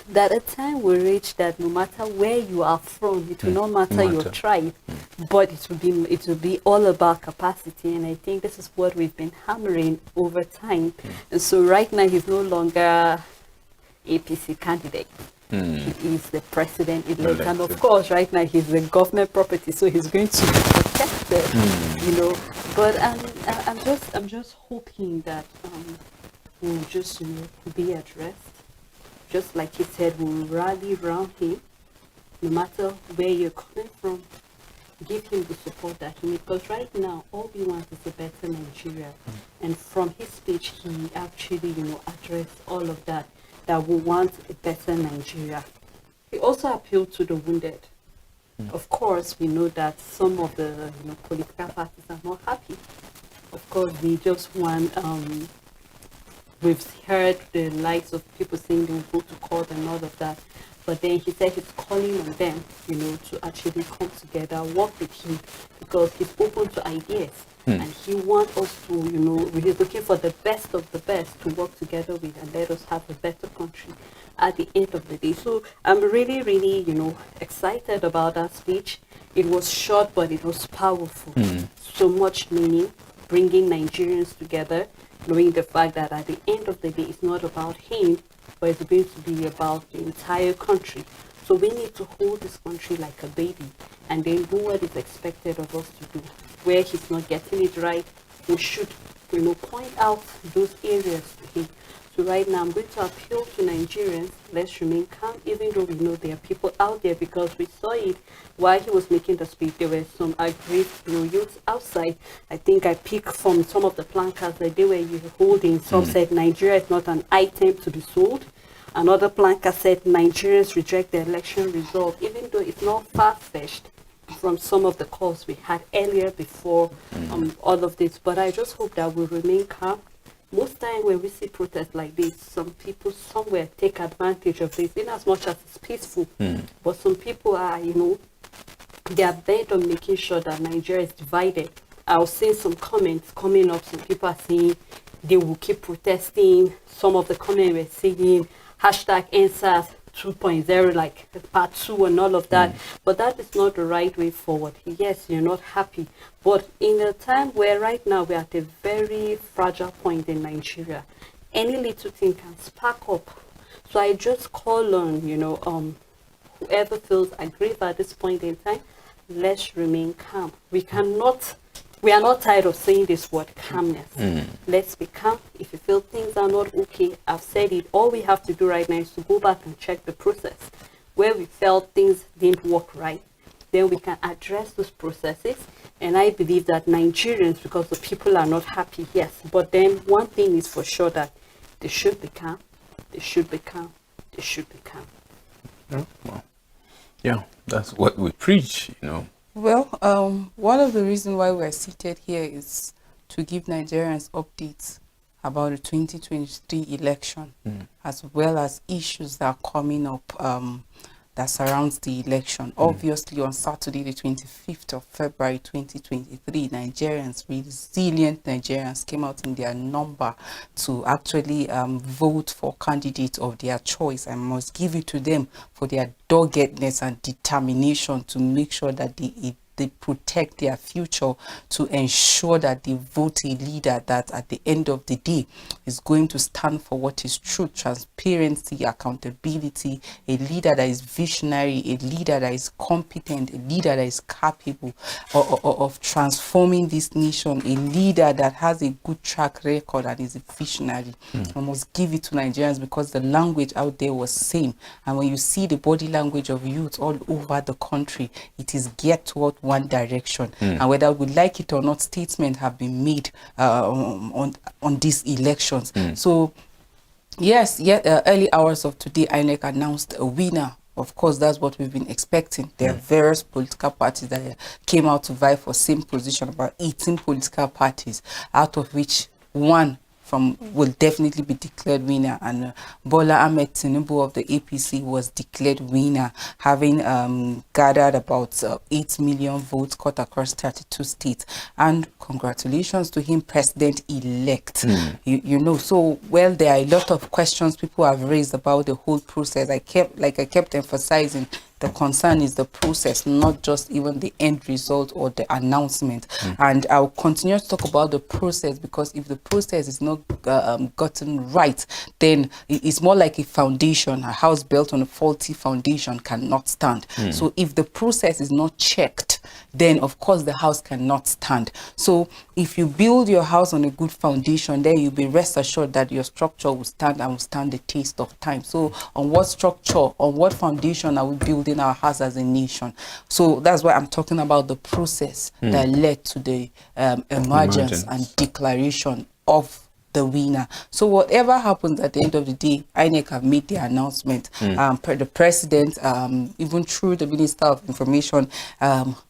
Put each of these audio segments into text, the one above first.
that a time will reach that no matter where you are from, it will not matter your tribe, but it will be all about capacity. And I think this is what we've been hammering over time. And so right now he's no longer APC candidate. He is the president-elect, and of course, right now he's the government property, so he's going to be protected, you know. But I'm just hoping that we'll just be at rest. Just like he said, we'll rally around him, no matter where you're coming from. Give him the support that he needs, because right now all we want is a better Nigeria. And from his speech, he actually, addressed all of that we want a better Nigeria. He also appealed to the wounded. Of course, we know that some of the political parties are not happy. Of course, we just want. We've heard the likes of people saying they will go to court and all of that. But then he said he's calling on them, to actually come together, work with him, because he's open to ideas. And he wants us to, he's looking for the best of the best to work together with and let us have a better country at the end of the day. So I'm really, really, excited about that speech. It was short, but it was powerful. So much meaning, bringing Nigerians together, knowing the fact that at the end of the day, it's not about him, but it's going to be about the entire country. So we need to hold this country like a baby and then do what is expected of us to do. Where he's not getting it right, we should, point out those areas to him. So right now, I'm going to appeal to Nigerians, let's remain calm, even though we know there are people out there, because we saw it while he was making the speech. There were some aggrieved youths outside. I think I picked from some of the placards that they were holding. Some said Nigeria is not an item to be sold. Another placard said Nigerians reject the election result, even though it's not far-fetched from some of the calls we had earlier before all of this. But I just hope that we'll remain calm. Most time when we see protests like this, some people somewhere take advantage of this, in as much as it's peaceful. But some people are, they are bent on making sure that Nigeria is divided. I was seeing some comments coming up. Some people are saying they will keep protesting. Some of the comments were saying #EndSARS 2.0, like part 2 and all of that. But that is not the right way forward. Yes, you're not happy. But in a time where right now we're at a very fragile point in Nigeria, any little thing can spark up. So I just call on, whoever feels aggrieved at this point in time, let's remain calm. We are not tired of saying this word, calmness. Let's be calm. If you feel things are not okay, I've said it. All we have to do right now is to go back and check the process. Where we felt things didn't work right, then we can address those processes. And I believe that Nigerians, because the people are not happy, yes. But then one thing is for sure, that they should be calm. They should be calm. They should be calm. Yeah, that's what we preach, Well, one of the reasons why we're seated here is to give Nigerians updates about the 2023 election, as well as issues that are coming up that surrounds the election. Obviously, on Saturday, the 25th of February 2023, resilient Nigerians came out in their number to actually vote for candidates of their choice. I must give it to them for their doggedness and determination to make sure that they protect their future, to ensure that they vote a leader that at the end of the day is going to stand for what is true, transparency, accountability, a leader that is visionary, a leader that is competent, a leader that is capable of transforming this nation, a leader that has a good track record and is a visionary. I must give it to Nigerians, because the language out there was same. And when you see the body language of youth all over the country, it is geared toward one direction. And whether we like it or not, statements have been made on these elections. So yes, early hours of today, INEC announced a winner. Of course, that's what we've been expecting. There are various political parties that came out to vie for same position, about 18 political parties, out of which one will definitely be declared winner, and Bola Ahmed Tinubu of the APC was declared winner, having gathered about 8 million votes cut across 32 states. And congratulations to him, president-elect. You know, so well, there are a lot of questions people have raised about the whole process. I kept emphasizing, the concern is the process, not just even the end result or the announcement. And I'll continue to talk about the process, because if the process is not gotten right, then it's more like a foundation. A house built on a faulty foundation cannot stand. So if the process is not checked, then of course the house cannot stand. So if you build your house on a good foundation, then you'll be rest assured that your structure will stand and will stand the test of time. So on what structure, on what foundation are we building our house as a nation? So that's why I'm talking about the process that led to the emergence and declaration of the winner. So whatever happens at the end of the day, INEC have made the announcement. The president, even through the Minister of Information,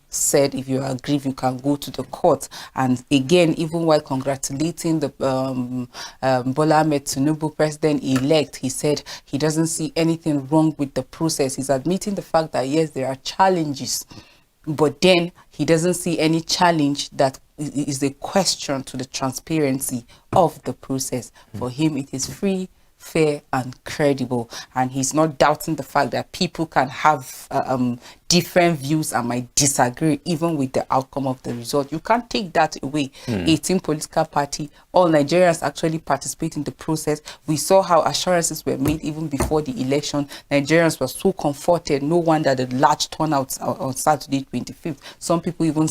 said if you agree, you can go to the court. And again, even while congratulating the Bola Ahmed Tinubu, president-elect, he said he doesn't see anything wrong with the process. He's admitting the fact that yes, there are challenges, but then he doesn't see any challenge that is a question to the transparency of the process. For him, it is free, fair and credible, and he's not doubting the fact that people can have different views and might disagree even with the outcome of the result. You can't take that away. 18 political party, all Nigerians actually participate in the process. We saw how assurances were made even before the election. Nigerians were so comforted. No wonder the large turnout on Saturday 25th. Some people even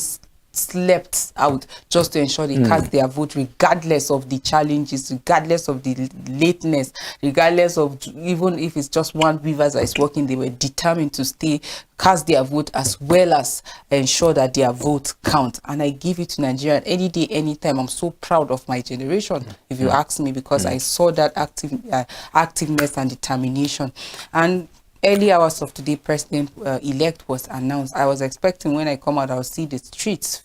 slept out just to ensure they cast their vote, regardless of the challenges, regardless of the lateness, regardless of even if it's just one weaver that is working. They were determined to stay, cast their vote, as well as ensure that their vote count. And I give it to Nigeria any day, anytime. I'm so proud of my generation, if you ask me, because I saw that activeness and determination. And early hours of today, president-elect was announced. I was expecting when I come out, I'll see the streets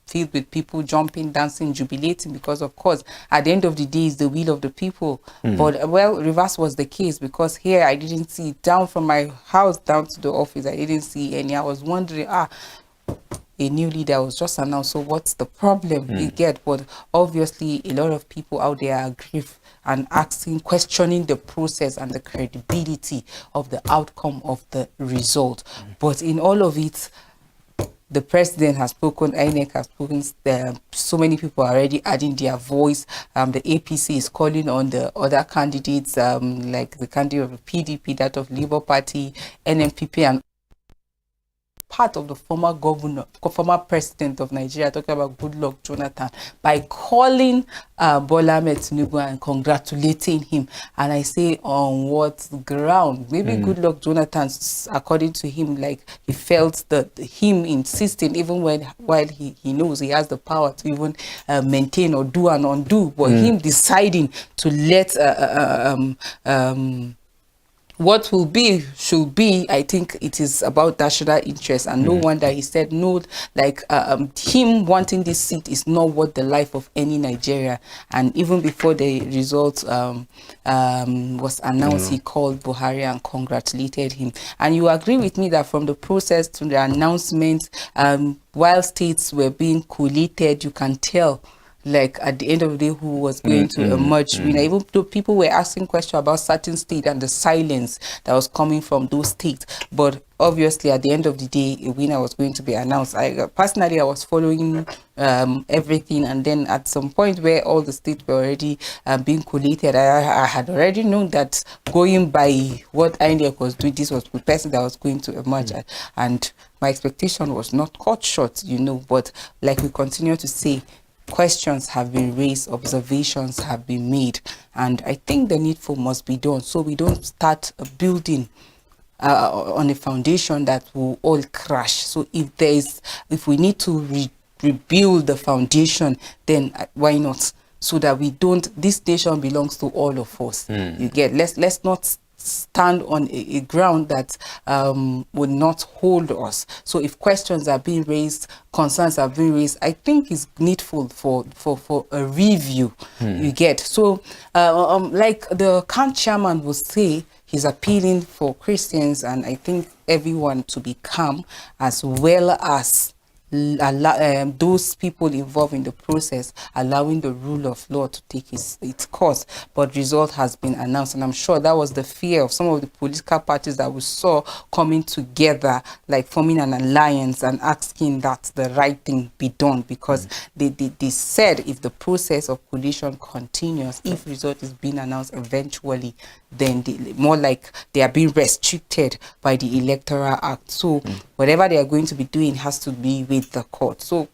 filled with people jumping, dancing, jubilating, because of course at the end of the day is the will of the people. But well, reverse was the case, because here I didn't see, down from my house down to the office, I didn't see any. I was wondering, a new leader was just announced, so what's the problem? You get, but obviously a lot of people out there are aggrieved and questioning the process and the credibility of the outcome of the result. But in all of it, the president has spoken, INEC has spoken, so many people are already adding their voice. The APC is calling on the other candidates, like the candidate of the PDP, that of Labour Party, NNPP, and part of the former president of Nigeria, talking about Goodluck Jonathan, by calling Bola Ahmed Tinubu and congratulating him. And I say, on what ground? Maybe Goodluck Jonathan, according to him, like he felt that him insisting, even while he knows he has the power to even maintain or do and undo, but him deciding to let what will be should be. I think it is about national interest, and no wonder he said no. Like him wanting this seat is not what the life of any Nigeria. And even before the result was announced, he called Buhari and congratulated him. And you agree with me that from the process to the announcement, while states were being collated, you can tell, like at the end of the day, who was going to emerge winner. Even though people were asking questions about certain states and the silence that was coming from those states, but obviously at the end of the day, a winner was going to be announced. Personally, I was following everything, and then at some point where all the states were already being collated, I had already known that, going by what INEC was doing, this was the person that was going to emerge, and my expectation was not cut short, you know. But like we continue to say, questions have been raised, observations have been made, and I think the needful must be done, so we don't start building on a foundation that will all crash. So if we need to rebuild the foundation, then why not? So that we don't, this nation belongs to all of us. You get, let's not stand on a ground that would not hold us. So if questions are being raised, concerns are being raised, I think it's needful for a review. You get. So like the CAN chairman will say, he's appealing for Christians and I think everyone to be calm, as well as those people involved in the process, allowing the rule of law to take its course. But result has been announced, and I'm sure that was the fear of some of the political parties that we saw coming together, like forming an alliance and asking that the right thing be done, because they said if the process of coalition continues, if result is being announced eventually, then more like they are being restricted by the Electoral Act. So whatever they are going to be doing has to be with the court. So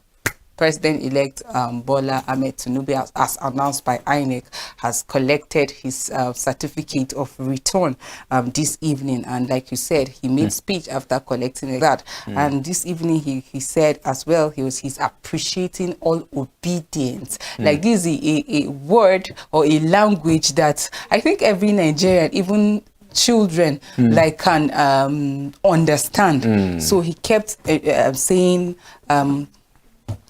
President-elect Bola Ahmed Tinubu, as announced by INEC, has collected his certificate of return this evening. And like you said, he made speech after collecting that. And this evening he said as well, he's appreciating all obedience. Like this is a word or a language that I think every Nigerian, even children, like can understand. So he kept saying,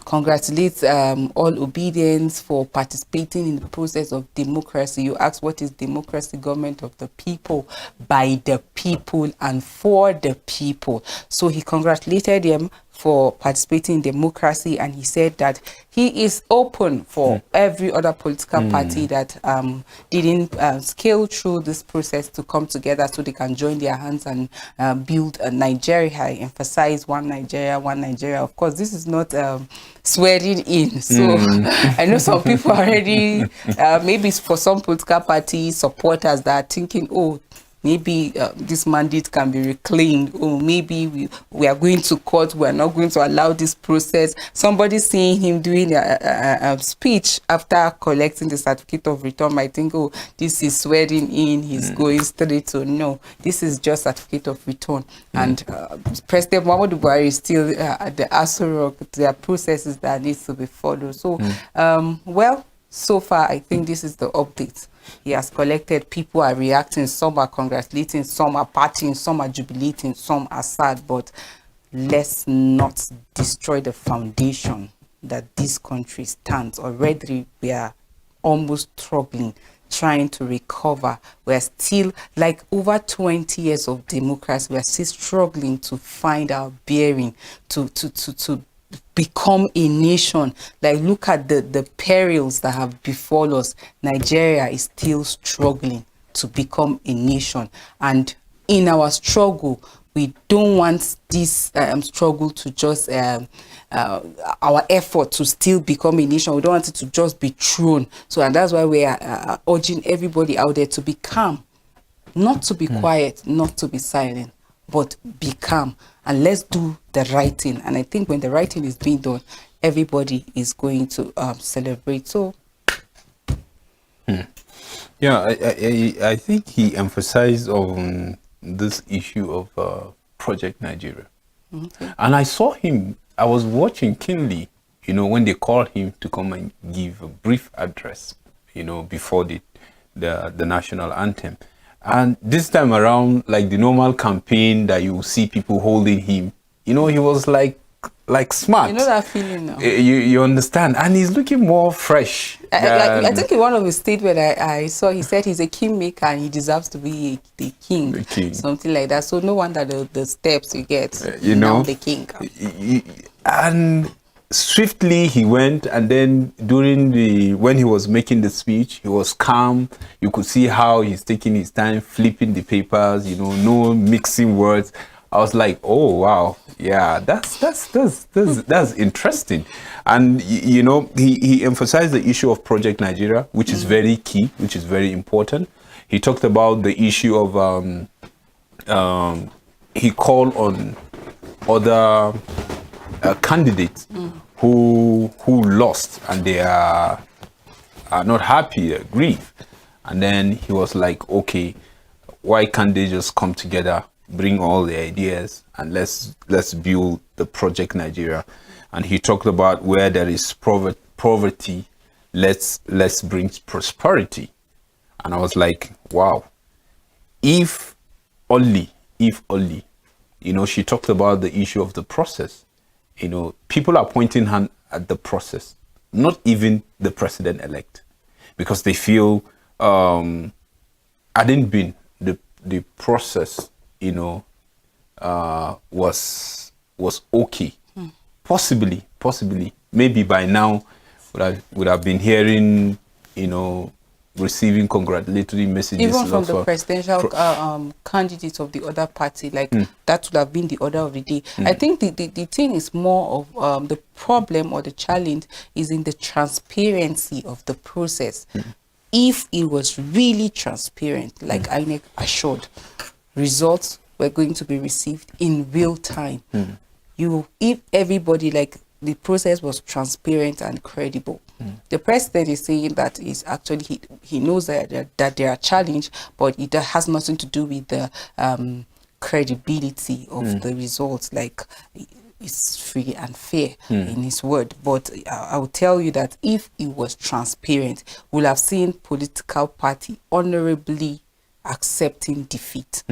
congratulate all obedience for participating in the process of democracy. You ask, what is democracy? Government of the people, by the people, and for the people. So he congratulated them for participating in democracy, and he said that he is open for every other political party that didn't scale through this process to come together so they can join their hands and build a Nigeria. I emphasize one Nigeria, one Nigeria. Of course, this is not swearing in. So I know some people already, maybe for some political party supporters that are thinking, oh, maybe this mandate can be reclaimed, or maybe we are going to court, we are not going to allow this process. Somebody seeing him doing a speech after collecting the certificate of return might think, oh, this is swearing in, he's going straight to no. This is just certificate of return. And President Muhammadu Buhari is still at the Aso Rock. There are processes that needs to be followed. So, well, so far, I think this is the update. He has collected, people are reacting, some are congratulating, some are partying, some are jubilating, some are sad, but let's not destroy the foundation that this country stands. Already we are almost struggling, trying to recover. We're still, like over 20 years of democracy, we're still struggling to find our bearing, to become a nation. Like, look at the perils that have befall us. Nigeria is still struggling to become a nation, and in our struggle, we don't want this struggle to just our effort to still become a nation. We don't want it to just be thrown. So, and that's why we are urging everybody out there to be calm, not to be quiet, not to be silent, but be calm, and let's do the right thing. And I think when the right thing is being done, everybody is going to celebrate. So, yeah, I think he emphasized on this issue of Project Nigeria. And I saw him, I was watching keenly, you know, when they called him to come and give a brief address, you know, before the national anthem. And this time around, like the normal campaign that you see people holding him, you know, he was like smart. You know that feeling now. You understand? And he's looking more fresh. I think in one of his statements I saw, he said he's a kingmaker and he deserves to be the king. The king. Something like that. So no wonder the steps you get, you know, the king. And swiftly he went, and then when he was making the speech, he was calm. You could see how he's taking his time, flipping the papers, you know, no mixing words. I was like, oh wow, yeah, that's interesting. And you know, he emphasized the issue of Project Nigeria, which is very key, which is very important. He talked about the issue of he called on other candidates who lost, and they are not happy, they grieve. And then he was like, okay, why can't they just come together, bring all the ideas, and let's build the Project Nigeria? And he talked about where there is poverty, let's bring prosperity. And I was like, wow, if only, you know, she talked about the issue of the process. You know, people are pointing hand at the process, not even the president-elect, because they feel hadn't been the process, you know, was okay. Possibly, maybe by now would have been hearing, you know, receiving congratulatory messages. Even from the presidential candidates of the other party, like that would have been the order of the day. I think the thing is more of the problem or the challenge is in the transparency of the process. If it was really transparent, like INEC assured, results were going to be received in real time. If everybody, like, the process was transparent and credible. The president is saying that is actually he knows that there are challenges, but it has nothing to do with the credibility of the results. Like, it's free and fair in his word. But I will tell you that if it was transparent, we'll have seen political party honorably accepting defeat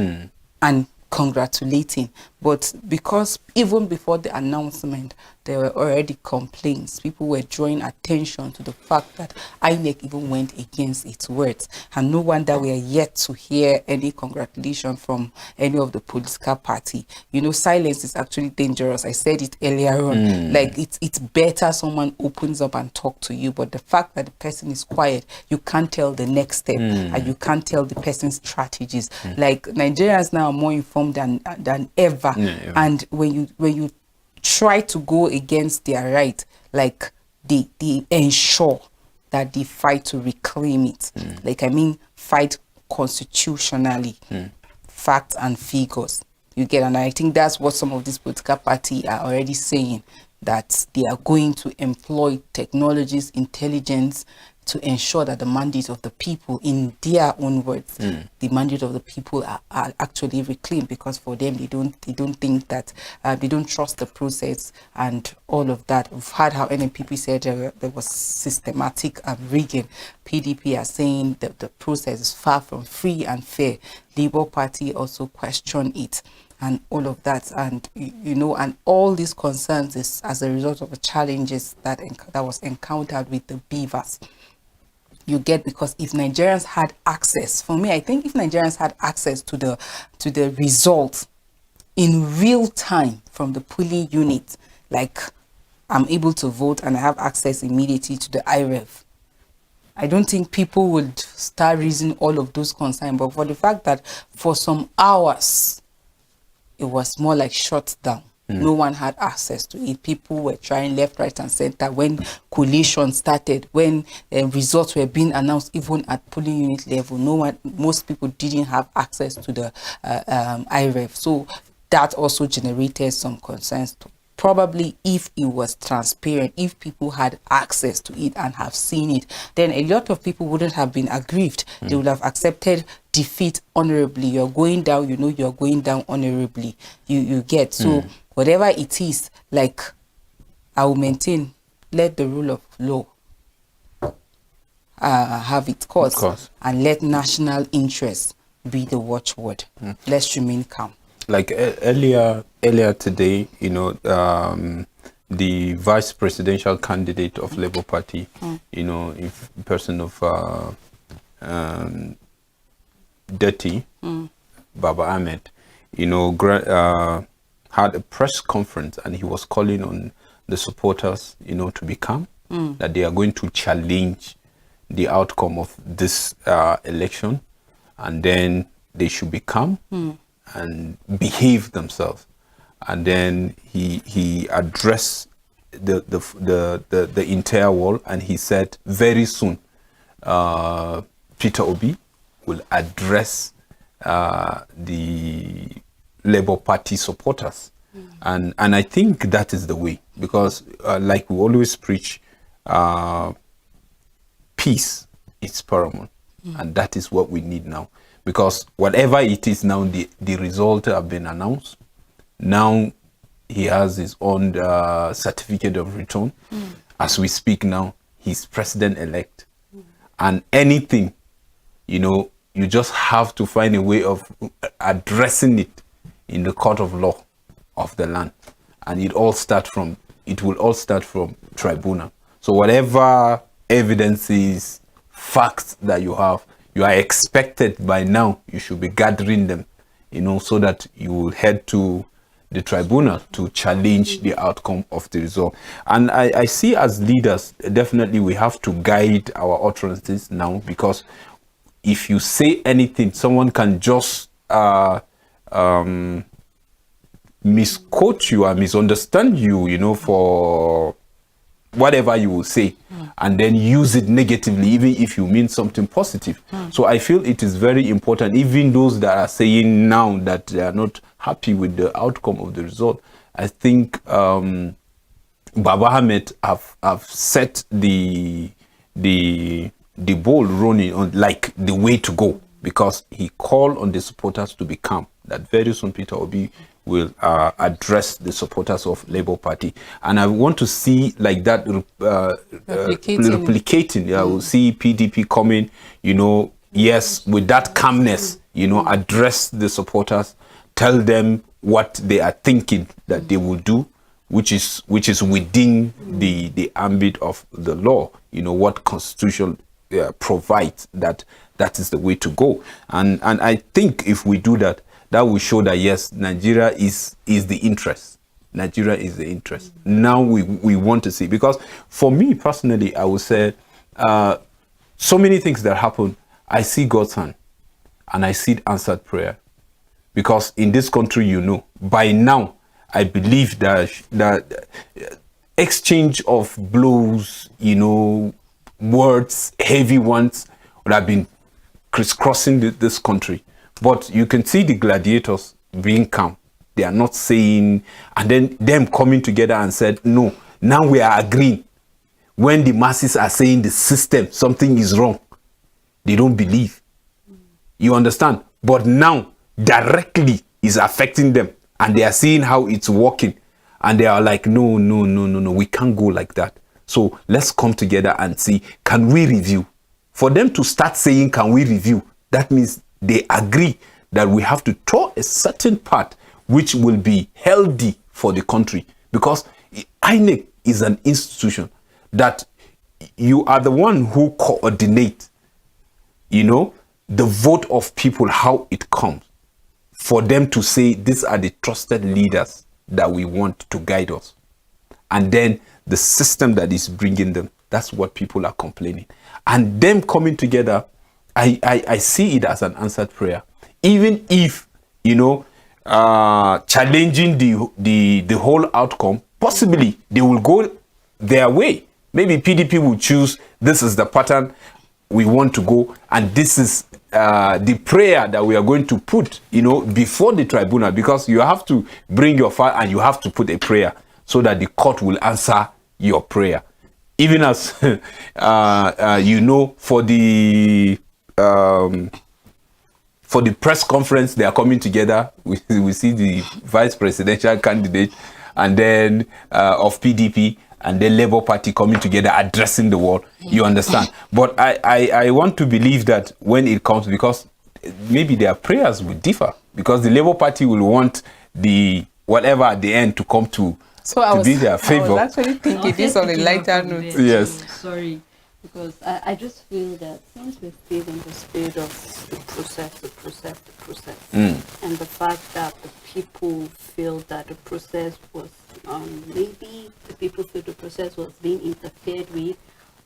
and congratulating. But because even before the announcement, there were already complaints. People were drawing attention to the fact that INEC even went against its words. And no wonder we are yet to hear any congratulation from any of the political party. You know, silence is actually dangerous. I said it earlier on. Like, it's better someone opens up and talk to you. But the fact that the person is quiet, you can't tell the next step. And you can't tell the person's strategies. Like, Nigerians now are more informed than ever. And when you try to go against their right, like, they ensure that they fight to reclaim it. Like, I mean, fight constitutionally, facts and figures. You get, and I think that's what some of these political parties are already saying, that they are going to employ technologies, intelligence, to ensure that the mandate of the people, in their own words, the mandate of the people are actually reclaimed, because for them, they don't think that, they don't trust the process and all of that. We've heard how NNPP said there was systematic rigging. PDP are saying that the process is far from free and fair. Labour Party also questioned it and all of that. And, you know, and all these concerns is as a result of the challenges that was encountered with the beavers. You get, because if Nigerians had access, for me, I think if Nigerians had access to the results in real time from the polling unit, like, I'm able to vote and I have access immediately to the IREV, I don't think people would start raising all of those concerns. But for the fact that for some hours, it was more like shut down. No one had access to it. People were trying left, right, and center. When collation started, when results were being announced, even at polling unit level, most people didn't have access to the IREV. So that also generated some concerns. Probably if it was transparent, if people had access to it and have seen it, then a lot of people wouldn't have been aggrieved. They would have accepted defeat honorably. You're going down, you know, you're going down honorably. You get, so whatever it is, like, I will maintain, let the rule of law have its course, and let national interest be the watchword. Let's remain calm. Like earlier today, you know, the vice presidential candidate of Labour Party, you know, in person of Dirty, Baba Ahmed, you know, had a press conference, and he was calling on the supporters, you know, to be calm, that they are going to challenge the outcome of this election, and then they should be calm and behave themselves. And then he addressed the entire world, and he said very soon Peter Obi will address the Labour Party supporters. And I think that is the way, because like we always preach, peace is paramount, and that is what we need now. Because whatever it is now, the result have been announced. Now he has his own certificate of return. As we speak now, he's president-elect. And anything, you know, you just have to find a way of addressing it in the court of law of the land, and it will all start from tribunal. So whatever evidences, facts that you have, you are expected by now, you should be gathering them, so that you will head to the tribunal to challenge the outcome of the result. And I see as leaders, definitely we have to guide our utterances now, because if you say anything, someone can just misquote you or misunderstand you, for whatever you will say, and then use it negatively, even if you mean something positive. So I feel it is very important, even those that are saying now that they are not happy with the outcome of the result. I think Baba Ahmed have set the ball running on, like, the way to go, because he called on the supporters to be calm, that very soon Peter Obi will address the supporters of Labour Party. And I want to see like that replicating. I will see PDP coming, yes, with that calmness, address the supporters, tell them what they are thinking that they will do, which is within the ambit of the law, what Constitution provides, that is the way to go. And I think if we do that, that will show that yes, Nigeria is the interest. Nigeria is the interest. Now we want to see, because for me personally, I would say so many things that happen, I see God's hand and I see answered prayer. Because in this country, by now, I believe that exchange of blows, words, heavy ones, would have been crisscrossing this country. But you can see the gladiators being calm. They are not saying, and then them coming together and said, no, now we are agreeing. When the masses are saying the system, something is wrong, they don't believe. You understand? But now, directly is affecting them, and they are seeing how it's working, and they are like, no, we can't go like that. So let's come together and see, can we review? For them to start saying, can we review? That means they agree that we have to throw a certain part which will be healthy for the country, because INEC is an institution that you are the one who coordinate, the vote of people, how it comes, for them to say these are the trusted leaders that we want to guide us. And then the system that is bringing them, that's what people are complaining. And them coming together, I see it as an answered prayer. Even if, challenging the whole outcome, possibly they will go their way. Maybe PDP will choose, this is the pattern we want to go, and this is the prayer that we are going to put, before the tribunal, because you have to bring your file and you have to put a prayer so that the court will answer your prayer. Even as, for the press conference, they are coming together. We see the vice presidential candidate, and then of PDP, and then Labour Party coming together, addressing the world. You understand? But I want to believe that when it comes, because maybe their prayers will differ, because the Labour Party will want the whatever at the end to come to be their favor. I was actually thinking this on a lighter note. Yes. Sorry. Because I just feel that since we're still in the spirit of the process, and the fact that the people feel that the process was, maybe the people feel the process was being interfered with,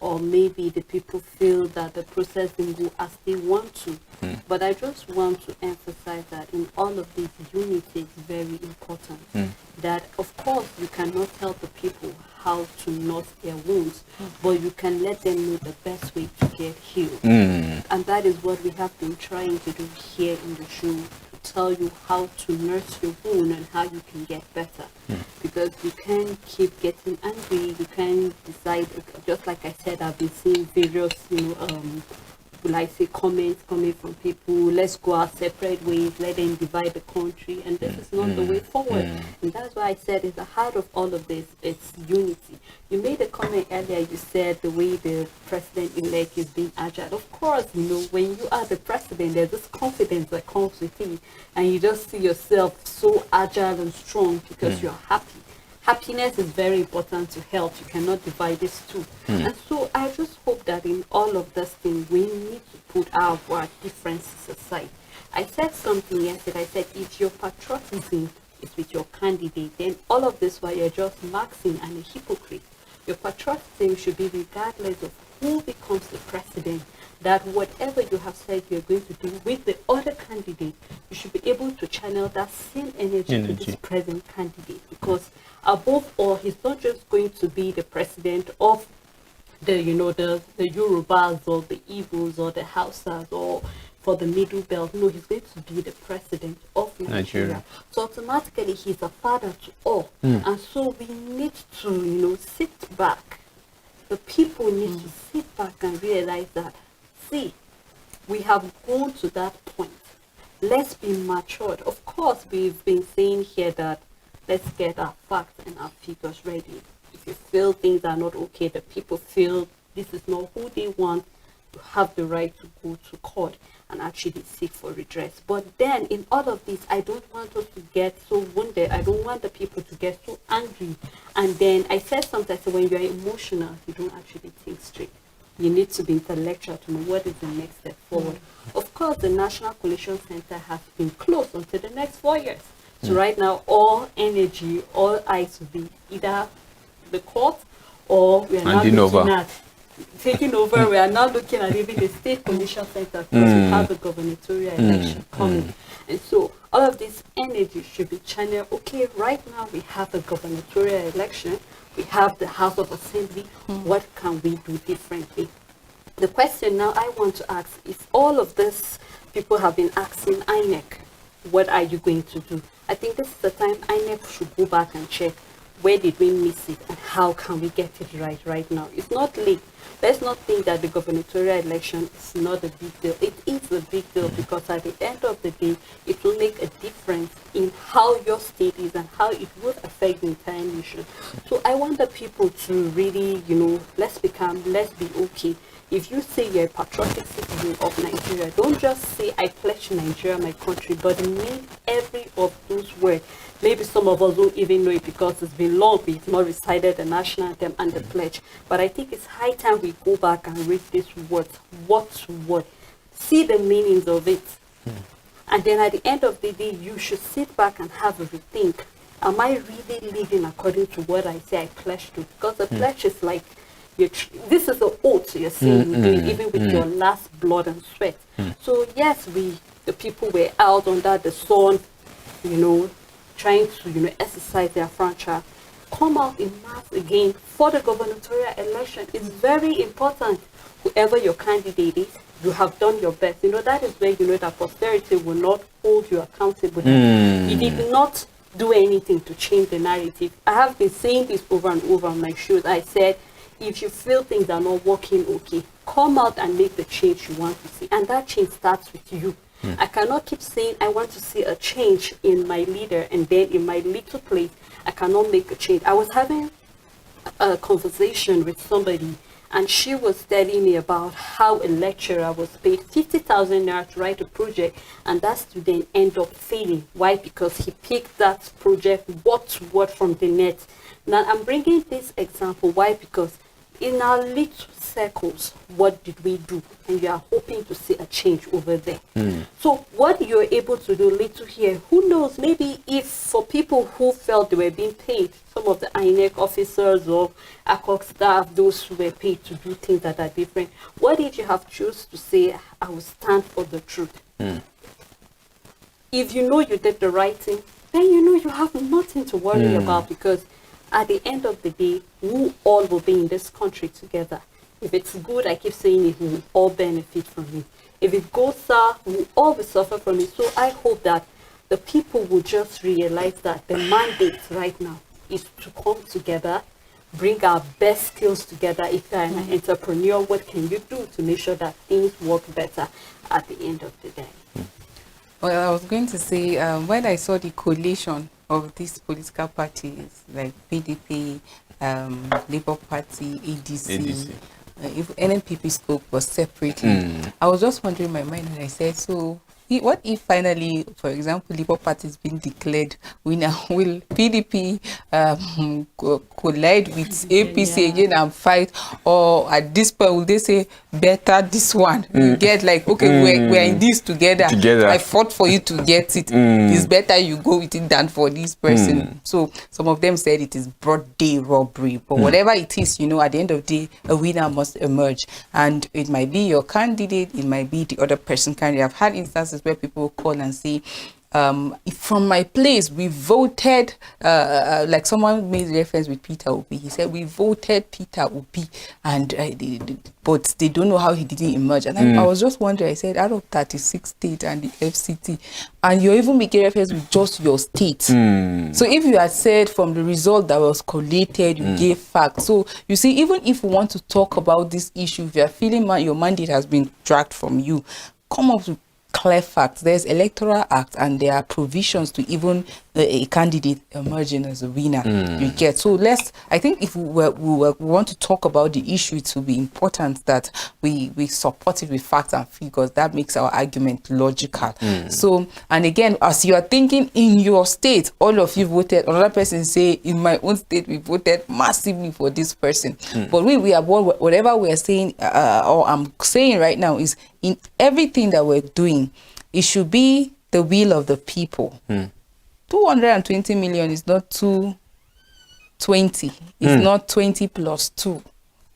or maybe the people feel that the process didn't go as they want to. But I just want to emphasize that in all of this, unity is very important. That, of course, you cannot tell the people how to nurse their wounds, but you can let them know the best way to get healed. And that is what we have been trying to do here in the show, to tell you how to nurse your wound and how you can get better. Because you can't keep getting angry, you can't decide, just like I said, I've been seeing various, will I say, comments coming from people, let's go our separate ways, let them divide the country, and this is not the way forward. And that's why I said at the heart of all of this, it's unity. You made a comment earlier, you said the way the president-elect is being agile. Of course, you know, when you are the president, there's this confidence that comes with it, and you just see yourself so agile and strong because you're happy. Happiness is very important to health. You cannot divide these two. And so I just hope that in all of this thing, we need to put our differences aside. I said something yesterday. I said, if your patriotism is with your candidate, then all of this while you're just maxing and a hypocrite. Your patriotism should be regardless of who becomes the president, that whatever you have said you're going to do with the other candidate, you should be able to channel that same energy to this present candidate, because above all, he's not just going to be the president of the, you know, the Yorubas or the Igbos or the Hausas or for the Middle Belt. No, he's going to be the president of Nigeria. So automatically he's a father to all. And so we need to, you know, sit back. The people need to sit back and realize that, see, we have gone to that point. Let's be matured. Of course, we've been saying here that let's get our facts and our figures ready. If you feel things are not okay, the people feel this is not who they want, you have the right to go to court and actually seek for redress. But then in all of this, I don't want us to get so wounded. I don't want the people to get so angry. And then I said something, I said, when you're emotional, you don't actually think straight. You need to be intellectual to know what is the next step forward. Of course, the National Coalition Center has been closed until the next 4 years. So right now, all energy, all eyes will be either the court or we are now looking at taking over. We are now looking at even the State Coalition Center because we have the gubernatorial election coming. And so all of this energy should be channeled. Okay, right now we have the gubernatorial election. We have the House of Assembly. What can we do differently? The question now I want to ask is, all of this people have been asking INEC, what are you going to do? I think this is the time INEC should go back and check where did we miss it and how can we get it right now. It's not late. Let's not think that the gubernatorial election is not a big deal. It is a big deal because at the end of the day, it will make a difference in how your state is and how it would affect the entire nation. So I want the people to really, you know, let's be okay. If you say you're a patriotic citizen of Nigeria, don't just say, I pledge Nigeria, my country, but mean every of those words. Maybe some of us don't even know it because it's been long, we've not recited the national anthem and the pledge. But I think it's high time we go back and read these words, word to word, see the meanings of it. And then at the end of the day, you should sit back and have a rethink. Am I really living according to what I say I pledge to? Because the pledge is like, this is an oath you're saying, even with your last blood and sweat. So yes, the people were out under the sun, you know, trying to, you know, exercise their franchise. Come out in mass again for the gubernatorial election. It's very important. Whoever your candidate is, you have done your best. You know, that is where you know that posterity will not hold you accountable. You did not do anything to change the narrative. I have been saying this over and over on my shows. I said, if you feel things are not working okay, come out and make the change you want to see. And that change starts with you. I cannot keep saying I want to see a change in my leader and then in my little place, I cannot make a change. I was having a conversation with somebody and she was telling me about how a lecturer was paid 50,000 naira to write a project and that student ended up failing. Why? Because he picked that project word to word from the net. Now I'm bringing this example. Why? Because in our little circles, what did we do? And you are hoping to see a change over there. So what you're able to do little here, who knows, maybe if for people who felt they were being paid, some of the INEC officers or ACOC staff, those who were paid to do things that are different, what if you have choose to say, I will stand for the truth? If you know you did the right thing, then you know you have nothing to worry about, because at the end of the day, we all will be in this country together. If it's good, I keep saying it, we will all benefit from it. If it goes sour, we will all will suffer from it. So I hope that the people will just realize that the mandate right now is to come together, bring our best skills together. If you're an entrepreneur, what can you do to make sure that things work better at the end of the day? Well, I was going to say, when I saw the coalition of these political parties like PDP, Labour Party, ADC. ADC. If NNPP spoke was separately. I was just wondering in my mind, and I said, so what if finally, for example, Labour Party has been declared winner? Will PDP collide with APC again and fight? Or at this point, will they say, better this one? You get like, okay, we're in this together. I fought for you to get it. It's better you go with it than for this person. So some of them said it is broad day robbery. But whatever it is, you know, at the end of the day, a winner must emerge. And it might be your candidate, it might be the other person candidate. I've had instances where people call and say, from my place, we voted, like someone made reference with Peter Obi. He said, we voted Peter Obi, and but they don't know how he didn't emerge. And I was just wondering, I said, out of 36 states and the FCT, and you're even making reference with just your state. So if you had said from the result that was collated, you gave facts. So you see, even if we want to talk about this issue, if you're feeling your mandate has been dragged from you, come up with clear facts. There's Electoral Act, and there are provisions to even a candidate emerging as a winner. You get. So I think if we want to talk about the issue, it will be important that we support it with facts and figures. That makes our argument logical. So, and again, as you are thinking in your state, all of you voted, another person say, in my own state, we voted massively for this person. But we are, whatever we are saying, or I'm saying right now, is in everything that we're doing, it should be the will of the people. 220 million is not 220. It's not 20 plus 2.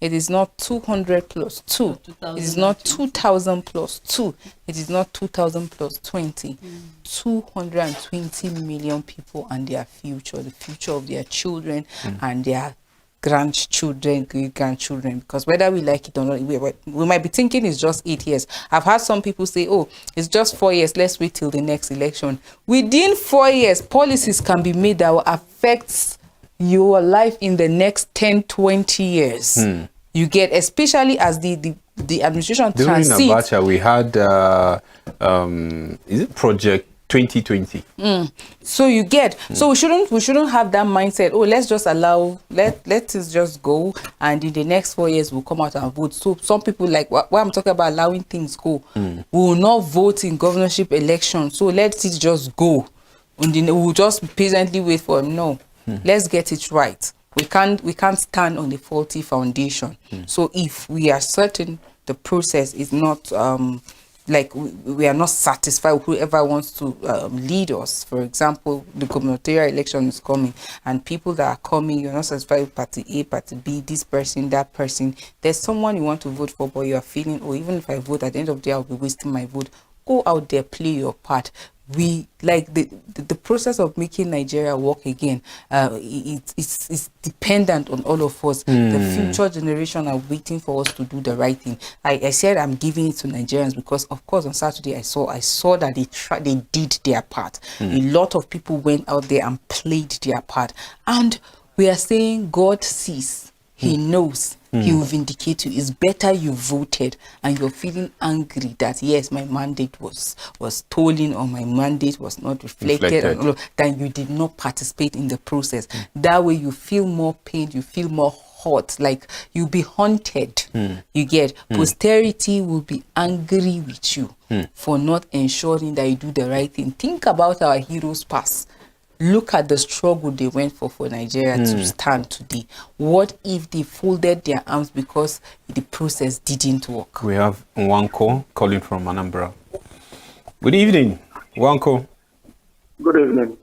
It is not 200 plus 2. It is not 2,000 plus 2. It is not 2,000 plus 20. 220 million people and their future, the future of their children and their grandchildren, great-grandchildren, because whether we like it or not, we might be thinking it's just 8 years. I've had some people say, oh, it's just 4 years, let's wait till the next election. Within 4 years, policies can be made that will affect your life in the next 10, 20 years. You get, especially as the administration during transits. Abacha, we had, is it Project 2020? So you get, so we shouldn't have that mindset, oh, let's just allow, let it just go, and in the next 4 years we'll come out and vote. So some people, like what I'm talking about, allowing things go, we will not vote in governorship elections, so let it just go, and then we'll just patiently wait for them. No, let's get it right. We can't stand on a faulty foundation. So if we are certain the process is not like we are not satisfied with whoever wants to lead us. For example, the gubernatorial election is coming, and people that are coming, you're not satisfied with party A, party B, this person, that person. There's someone you want to vote for, but you are feeling, oh, even if I vote, at the end of the day, I'll be wasting my vote. Go out there, play your part. We like the process of making Nigeria work again. It's dependent on all of us. The future generation are waiting for us to do the right thing. I said I'm giving it to Nigerians because, of course, on Saturday I saw that they did their part. A lot of people went out there and played their part, and we are saying God sees, He knows. He will vindicate you. It's better you voted and you're feeling angry that, yes, my mandate was stolen or my mandate was not reflected. Than you did not participate in the process. That way you feel more pain, you feel more hurt, like you'll be haunted. You get, posterity will be angry with you for not ensuring that you do the right thing. Think about our heroes past. Look at the struggle they went for Nigeria to stand today. What if they folded their arms because the process didn't work? We have Nwanko calling from Anambra. Good evening, Nwanko. Good evening.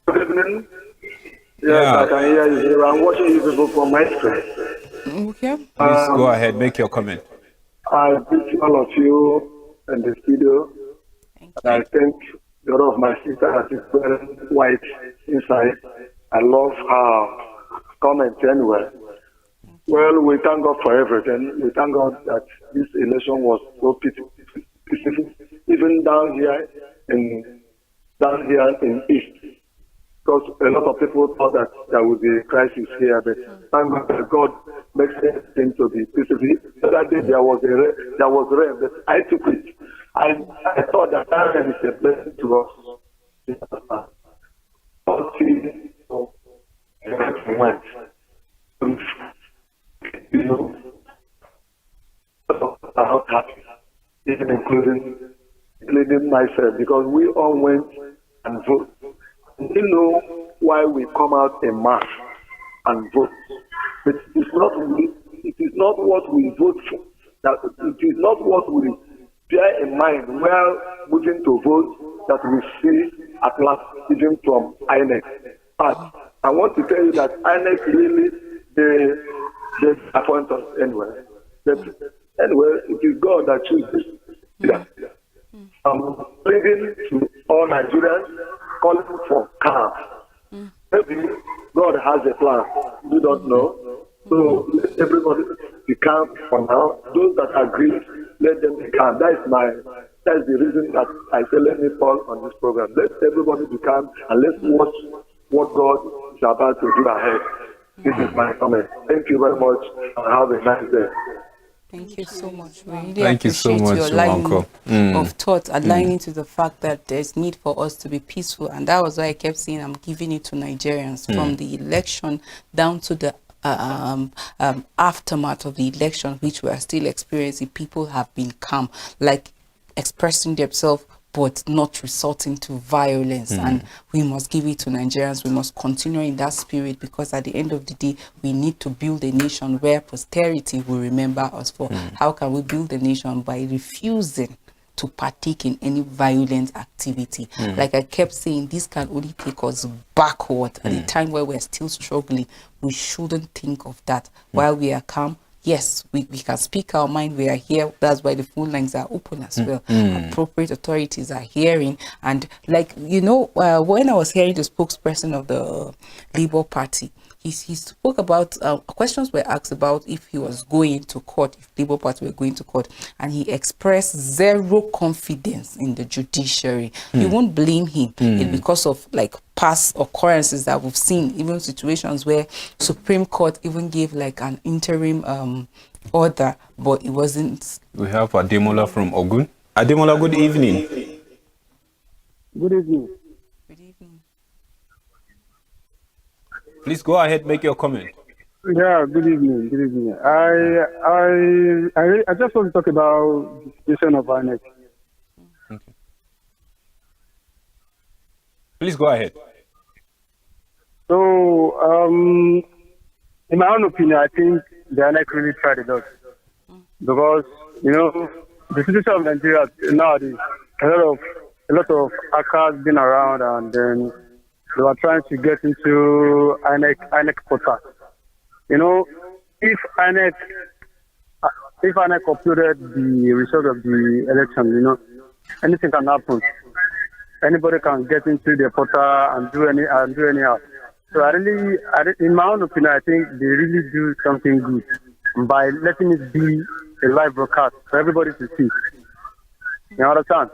Good evening. Yes, Yeah. I can hear you here. I'm watching you people from my screen. Okay. Please go ahead, make your comment. I greet all of you in the studio. Thank And I think the other of my sister is wearing white inside. I love her comment anyway. Well, we thank God for everything. We thank God that this election was so peaceful. Even down here in East. Because a lot of people thought that there would be a crisis here, but thank God that God makes everything to be peaceful. That day there was rain, but I took it. I thought that rain is a blessing to us. went. You know, are not happy, even including myself, because we all went and voted. We know why we come out en masse and vote. But it is not what we vote for. That it is not what we bear in mind while moving to vote that we see at last, even from INEC. But I want to tell you that INEC really they appoint us anyway. But anyway, it is God that chooses. Yeah. I'm pleading to all Nigerians, calling for calm. Maybe God has a plan. We don't know. So let everybody be calm for now. Those that agree, let them be calm. That's the reason that I say let me call on this program. Let everybody be calm and let's watch what God is about to do ahead. This is my comment. Thank you very much and have a nice day. Thank you so much. We really Thank you so appreciate much, your line Uncle. of thought, aligning to the fact that there's need for us to be peaceful. And that was why I kept saying I'm giving it to Nigerians from the election down to the aftermath of the election, which we are still experiencing. People have been calm, like expressing themselves, but not resorting to violence. And we must give it to Nigerians. We must continue in that spirit, because at the end of the day, we need to build a nation where posterity will remember us for. How can we build a nation? By refusing to partake in any violent activity. Like I kept saying, this can only take us backward at the time where we're still struggling. We shouldn't think of that. While we are calm, yes, we can speak our mind. We are here. That's why the phone lines are open as well. Appropriate authorities are hearing. And like, you know, when I was hearing the spokesperson of the Labour Party, he spoke about, questions were asked about if he was going to court, if Labour Party were going to court, and he expressed zero confidence in the judiciary. You won't blame him. It's because of like past occurrences that we've seen, even situations where Supreme Court even gave like an interim order, but it wasn't. We have Ademola from Ogun. Ademola, good evening. Good evening. Good evening. Please go ahead, make your comment. Yeah, good evening. Good evening. I just want to talk about the situation of INEC. Okay. Please go ahead. So, in my own opinion, I think the INEC really tried a lot. Because, you know, the situation of Nigeria nowadays, a lot of hackers been around, and then they were trying to get into INEC portal. You know, if INEC uploaded the result of the election, you know, anything can happen. Anybody can get into the portal and do anyhow. So in my own opinion, I think they really do something good by letting it be a live broadcast for everybody to see. You understand?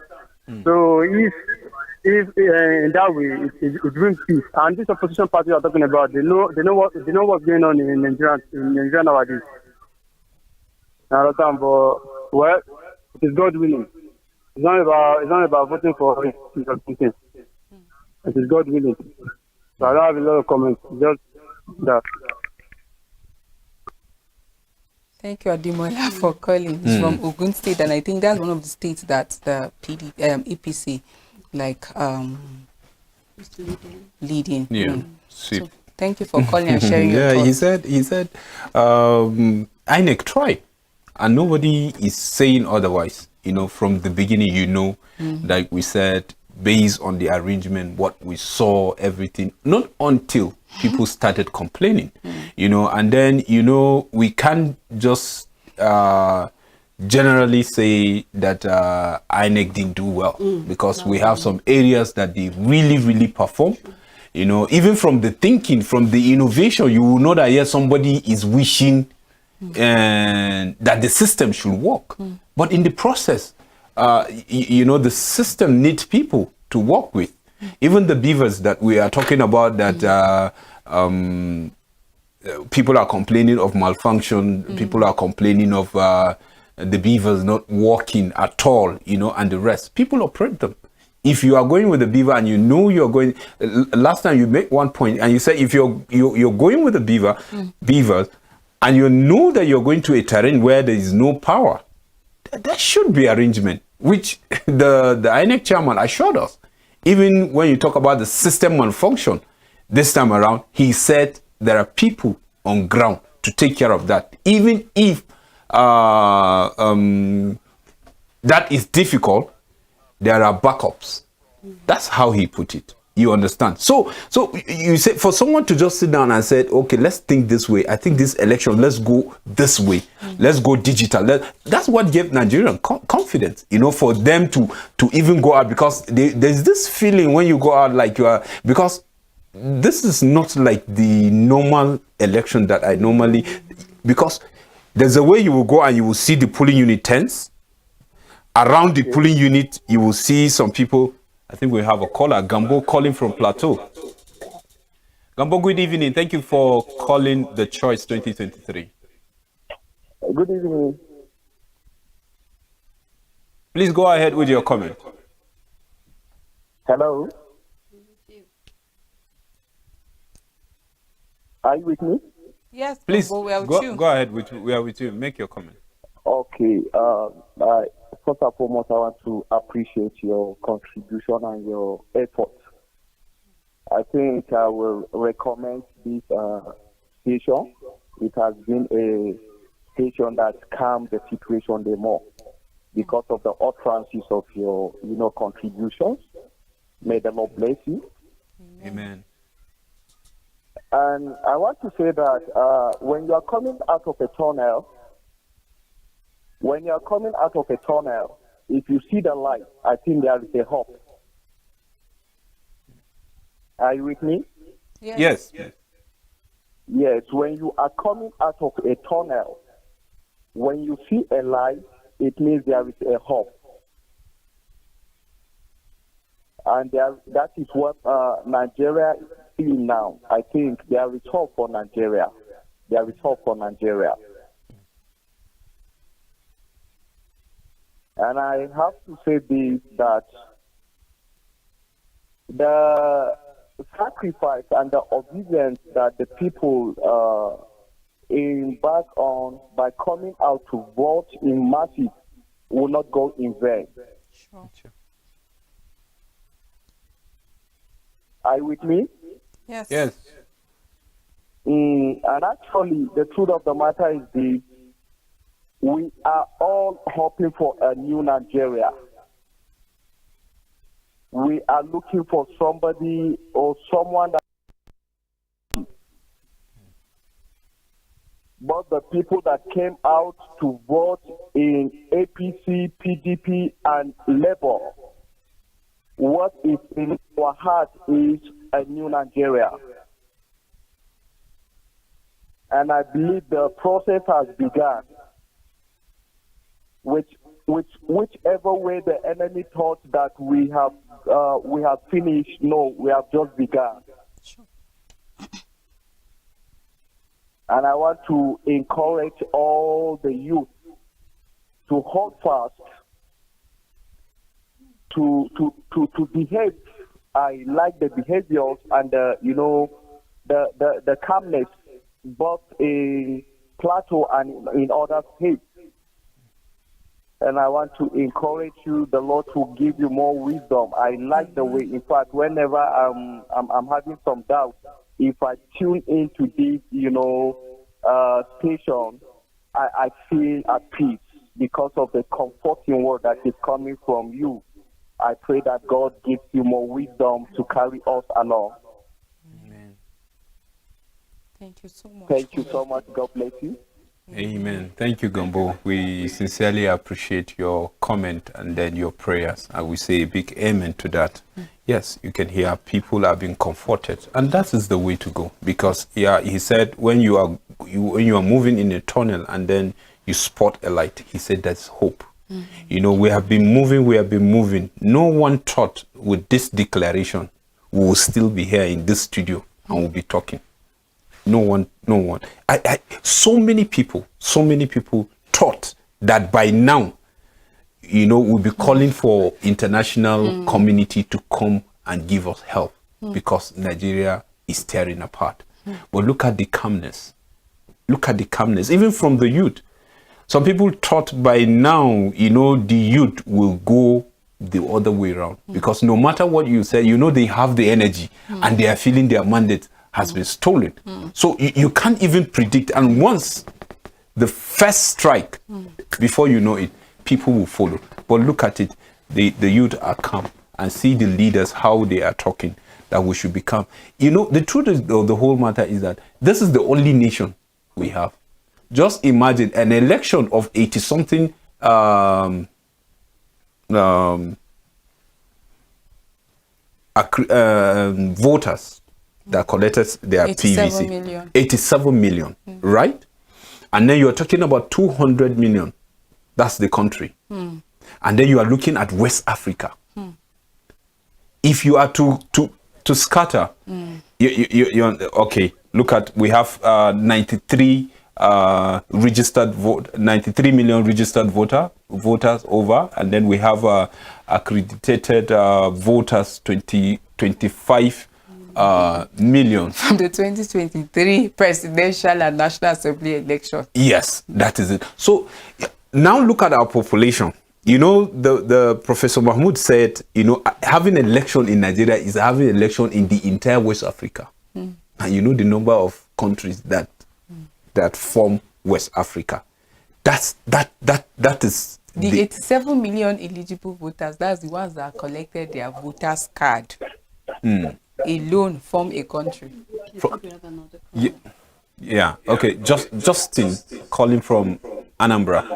So if in that way it brings peace, and this opposition party are talking about, they know what's going on in Nigeria nowadays. You understand? But well, it is God willing. It's not about voting for it. It is God willing. So I don't have a lot of comments. Just that. Thank you, Ademola, for calling. He's from Ogun State, and I think that's one of the states that the EPC leading. Yeah. So thank you for calling and sharing your thoughts. he said INEC try, and nobody is saying otherwise. You know, from the beginning, you know, like we said, based on the arrangement, what we saw, everything, not until people started complaining, you know, and then, you know, we can't just generally say that INEC didn't do well, because we have some areas that they really, really perform. You know, even from the thinking, from the innovation, you will know that yes, somebody is wishing and that the system should work. But in the process, you know, the system needs people to work with. Even the beavers that we are talking about, that people are complaining of malfunction, people are complaining of the beavers not working at all, you know, and the rest. People operate them. If you are going with the beaver and you know you're going, last time you make one point and you said if you're going with the beavers, and you know that you're going to a terrain where there is no power, there should be arrangement, which the INEC chairman assured us. Even when you talk about the system malfunction, this time around, he said there are people on ground to take care of that. Even if that is difficult, there are backups. That's how he put it. You understand? So you say for someone to just sit down and say, okay, let's think this way. I think this election, let's go this way. Let's go digital. That's what gave Nigerian confidence, you know, for them to even go out, because there's this feeling when you go out like you are, because this is not like the normal election that I normally, because there's a way you will go and you will see the polling unit tents. Around the polling unit, you will see some people. I think we have a caller, Gambo, calling from Plateau. Gambo, good evening. Thank you for calling The Choice 2023. Good evening. Please go ahead with your comment. Hello. Are you with me? Yes, Please Gambo, we are with you. go ahead. We are with you. Make your comment. Okay. First and foremost, I want to appreciate your contribution and your effort. I think I will recommend this station. It has been a station that calmed the situation the more because of the utterances of your, contributions. May the Lord bless you. Amen. And I want to say that when you are coming out of a tunnel, if you see the light, I think there is a hope. Are you with me? Yes. Yes, when you are coming out of a tunnel, when you see a light, it means there is a hope. And that is what Nigeria is seeing now. I think there is hope for Nigeria. And I have to say this, that the sacrifice and the obedience that the people embark on by coming out to vote in masses will not go in vain. Sure. Are you with me? Yes. And actually, the truth of the matter is this: we are all hoping for a new Nigeria. We are looking for somebody or someone that. But the people that came out to vote in APC, PDP, and Labour, what is in our heart is a new Nigeria. And I believe the process has begun. Whichever way the enemy thought that we have finished, no, we have just begun. Sure. And I want to encourage all the youth to hold fast, to behave. I like the behaviors and the calmness both in Plateau and in other states. And I want to encourage you, the Lord will give you more wisdom. I like the way, in fact, whenever I'm having some doubt, if I tune into this, station, I feel at peace because of the comforting word that is coming from you. I pray that God gives you more wisdom to carry us along. Amen. Thank you so much. Thank you so much. God bless you. Amen. Thank you, Gambo. We sincerely appreciate your comment and then your prayers. And we say a big amen to that. Yes, you can hear people are being comforted. And that is the way to go. Because, he said, when you are moving in a tunnel and then you spot a light, he said that's hope. We have been moving. No one thought with this declaration we will still be here in this studio and we'll be talking. No one. So many people thought that by now, we'll be calling for international community to come and give us help because Nigeria is tearing apart. But look at the calmness. Look at the calmness, even from the youth. Some people thought by now, the youth will go the other way around because no matter what you say, they have the energy and they are feeling their mandate has been stolen. So you can't even predict. And once the first strike, before you know it, people will follow. But look at it, the youth are calm and see the leaders, how they are talking, that we should become. The truth of the whole matter is that this is the only nation we have. Just imagine an election of 80-something voters that collected their 87 PVC. million. 87 million, right? And then you're talking about 200 million. That's the country. And then you are looking at West Africa. If you are to scatter, okay, look at, we have 93 93 million registered voters over, and then we have accredited voters 25 million from the 2023 presidential and national assembly election. Yes, that is it. So now look at our population. The Professor Mahmoud said, having an election in Nigeria is having an election in the entire West Africa. And the number of countries that form West Africa. That is the 87 million eligible voters. That's the ones that collected their voters card. Alone form a country. Yeah. Okay. Justin calling from Anambra.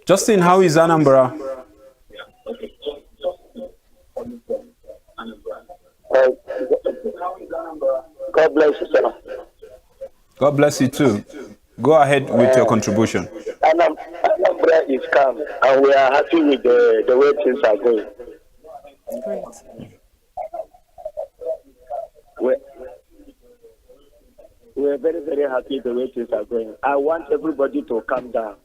Justin, how is Anambra? God bless you, sir. God bless you too. Go ahead with your contribution. Anambra is calm, and we are happy with the way things are going. Great. We're very, very happy the way things are going. I want everybody to calm down.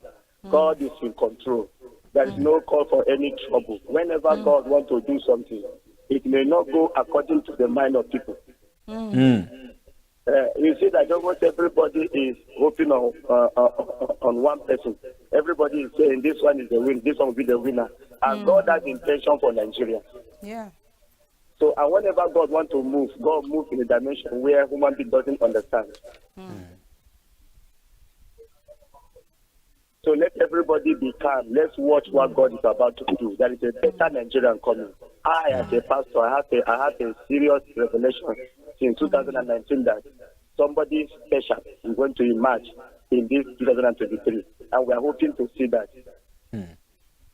God is in control. There is no call for any trouble. Whenever God wants to do something, it may not go according to the mind of people. You see that almost everybody is hoping on one person. Everybody is saying this one is the win, this one will be the winner. And God has intention for Nigeria. Yeah. So, and whenever God wants to move, God moves in a dimension where human being doesn't understand. So let everybody be calm. Let's watch what God is about to do. There is a better Nigerian coming. I, as a pastor, I had a serious revelation since 2019 that somebody special is going to emerge in this 2023. And we are hoping to see that.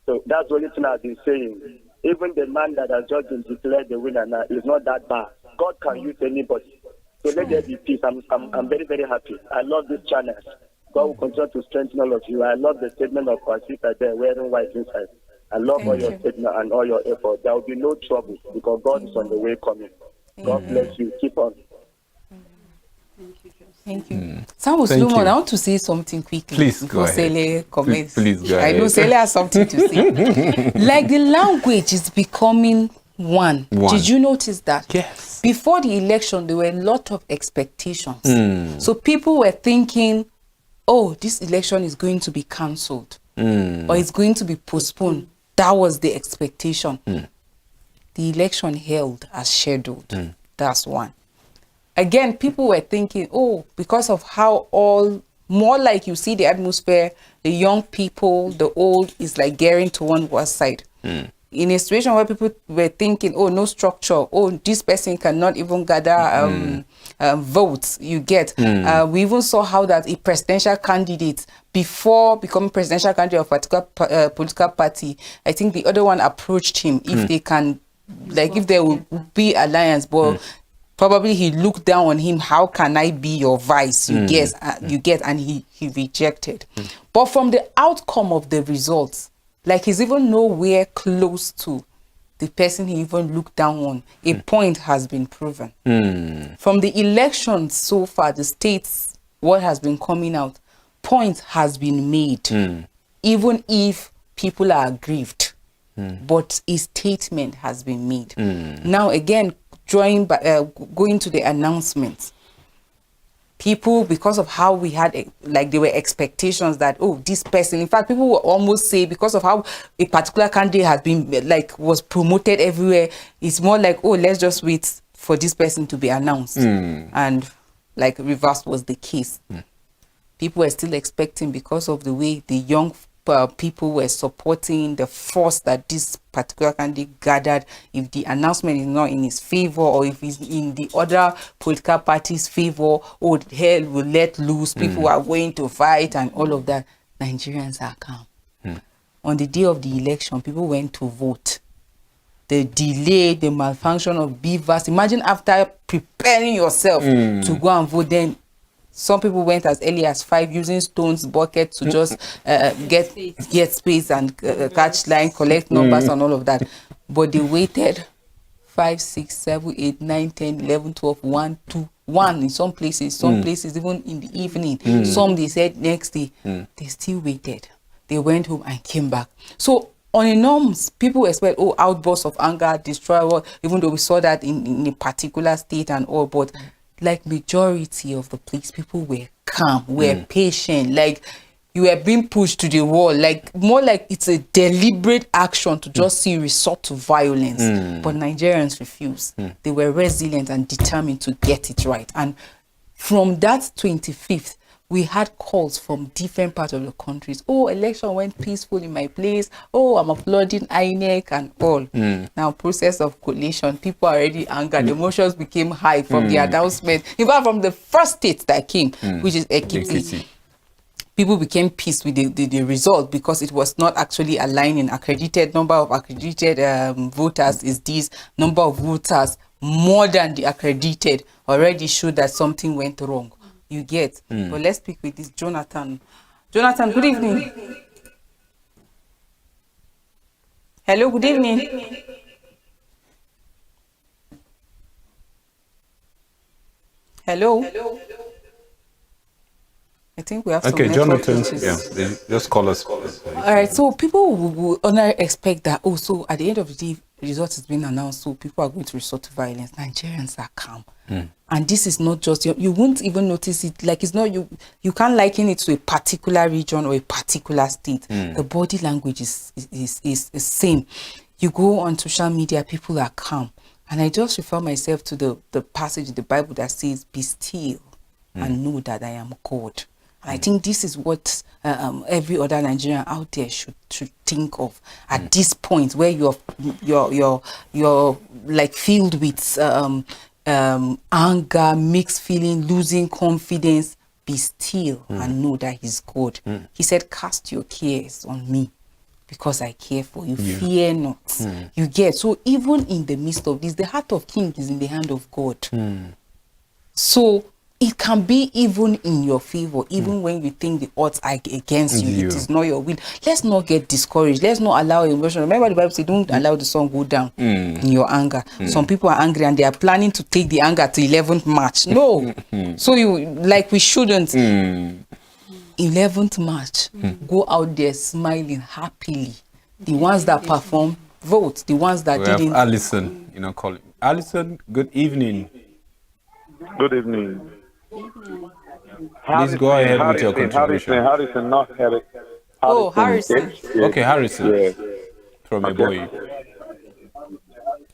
So that's the only thing I've been saying. Even the man that has just been declared the winner now is not that bad. God can use anybody. So let there be peace. I'm very, very happy. I love this channel. God will continue to strengthen all of you. I love the statement of our sister there wearing white inside. I love all your statement and all your effort. There will be no trouble because God is on the way coming. God bless you. Keep on. Thank you. Samuel Solomon, I want to say something quickly. Please go ahead. Sele comments. Please go ahead. I know Sele has something to say. Like the language is becoming one. Did you notice that? Yes. Before the election, there were a lot of expectations. So people were thinking, oh, this election is going to be cancelled or it's going to be postponed. That was the expectation. The election held as scheduled. That's one. Again, people were thinking, oh, because of how more like you see the atmosphere, the young people, the old is like gearing to one side. In a situation where people were thinking, oh, no structure, oh, this person cannot even gather votes, you get. We even saw how that a presidential candidate, before becoming presidential candidate of a particular political party, I think the other one approached him if they can, like if there will be alliance, but probably he looked down on him, how can I be your vice? You get, and he rejected. But from the outcome of the results, like he's even nowhere close to the person he even looked down on. A point has been proven. From the elections so far, the states, what has been coming out, point has been made. Even if people are aggrieved, but a statement has been made. Now, again, going to the announcements, people, because of how we had, like, there were expectations that, oh, this person, in fact, people will almost say, because of how a particular candidate has been, like, was promoted everywhere, it's more like, oh, let's just wait for this person to be announced. And, like, reverse was the case. People were still expecting, because of the way the young people were supporting the force that this particular candidate gathered, if the announcement is not in his favor, or if it's in the other political party's favor, oh, hell will let loose, people are going to fight and all of that. Nigerians are calm. On the day of the election, people went to vote. The delay, the malfunction of BVAS, imagine after preparing yourself to go and vote, then some people went as early as 5 using stones, buckets to just get space and catch line, collect numbers and all of that. But they waited 5, 6, 7, 8, 9, 10, 11, 12, 1, 2, 1 in some places even in the evening. Some they said next day. They still waited. They went home and came back. So on a norms, people expect, oh, outbursts of anger, destroy what, even though we saw that in a particular state and all, but like majority of the place, people were calm, were patient, like you were being pushed to the wall, like more like it's a deliberate action to just see resort to violence. But Nigerians refused. They were resilient and determined to get it right. And from that 25th, we had calls from different parts of the countries. Oh, election went peaceful in my place. Oh, I'm applauding INEC and all. Now, process of collation, people are already angered. The emotions became high from the announcement. Even from the first state that came, which is Ekiti. People became pissed with the result because it was not actually aligning. Accredited number of accredited voters is this. Number of voters more than the accredited already showed that something went wrong. You get. But let's speak with this Jonathan. Jonathan, good evening. Hello, good evening. Hello. I think we have some Jonathan. issues. Yeah, just call us. All right, so people will only expect that, oh, so at the end of the day, the result has been announced, so people are going to resort to violence. Nigerians are calm. And this is not just, you won't even notice it, like it's not, you can't liken it to a particular region or a particular state. The body language is same. You go on social media, people are calm. And I just refer myself to the passage in the Bible that says, be still and know that I am God. And I think this is what every other Nigerian out there should think of at this point, where you're like filled with anger, mixed feeling, losing confidence. Be still and know that He's God. He said, cast your cares on me because I care for you. Fear not. You get. So even in the midst of this, the heart of king is in the hand of God. So it can be even in your favor, even when you think the odds are against you. It is not your will. Let's not get discouraged. Let's not allow emotion. Remember the Bible says, don't allow the sun go down in your anger. Some people are angry and they are planning to take the anger to 11th March. No. So we shouldn't. 11th March, go out there smiling happily. The ones that perform, vote. The ones that didn't. Have Alison, calling. Alison, good evening. Good evening. Please go ahead with your contribution. Harrison, not Harry. Oh, Harrison. Okay, Harrison. Yeah. From Eboyi.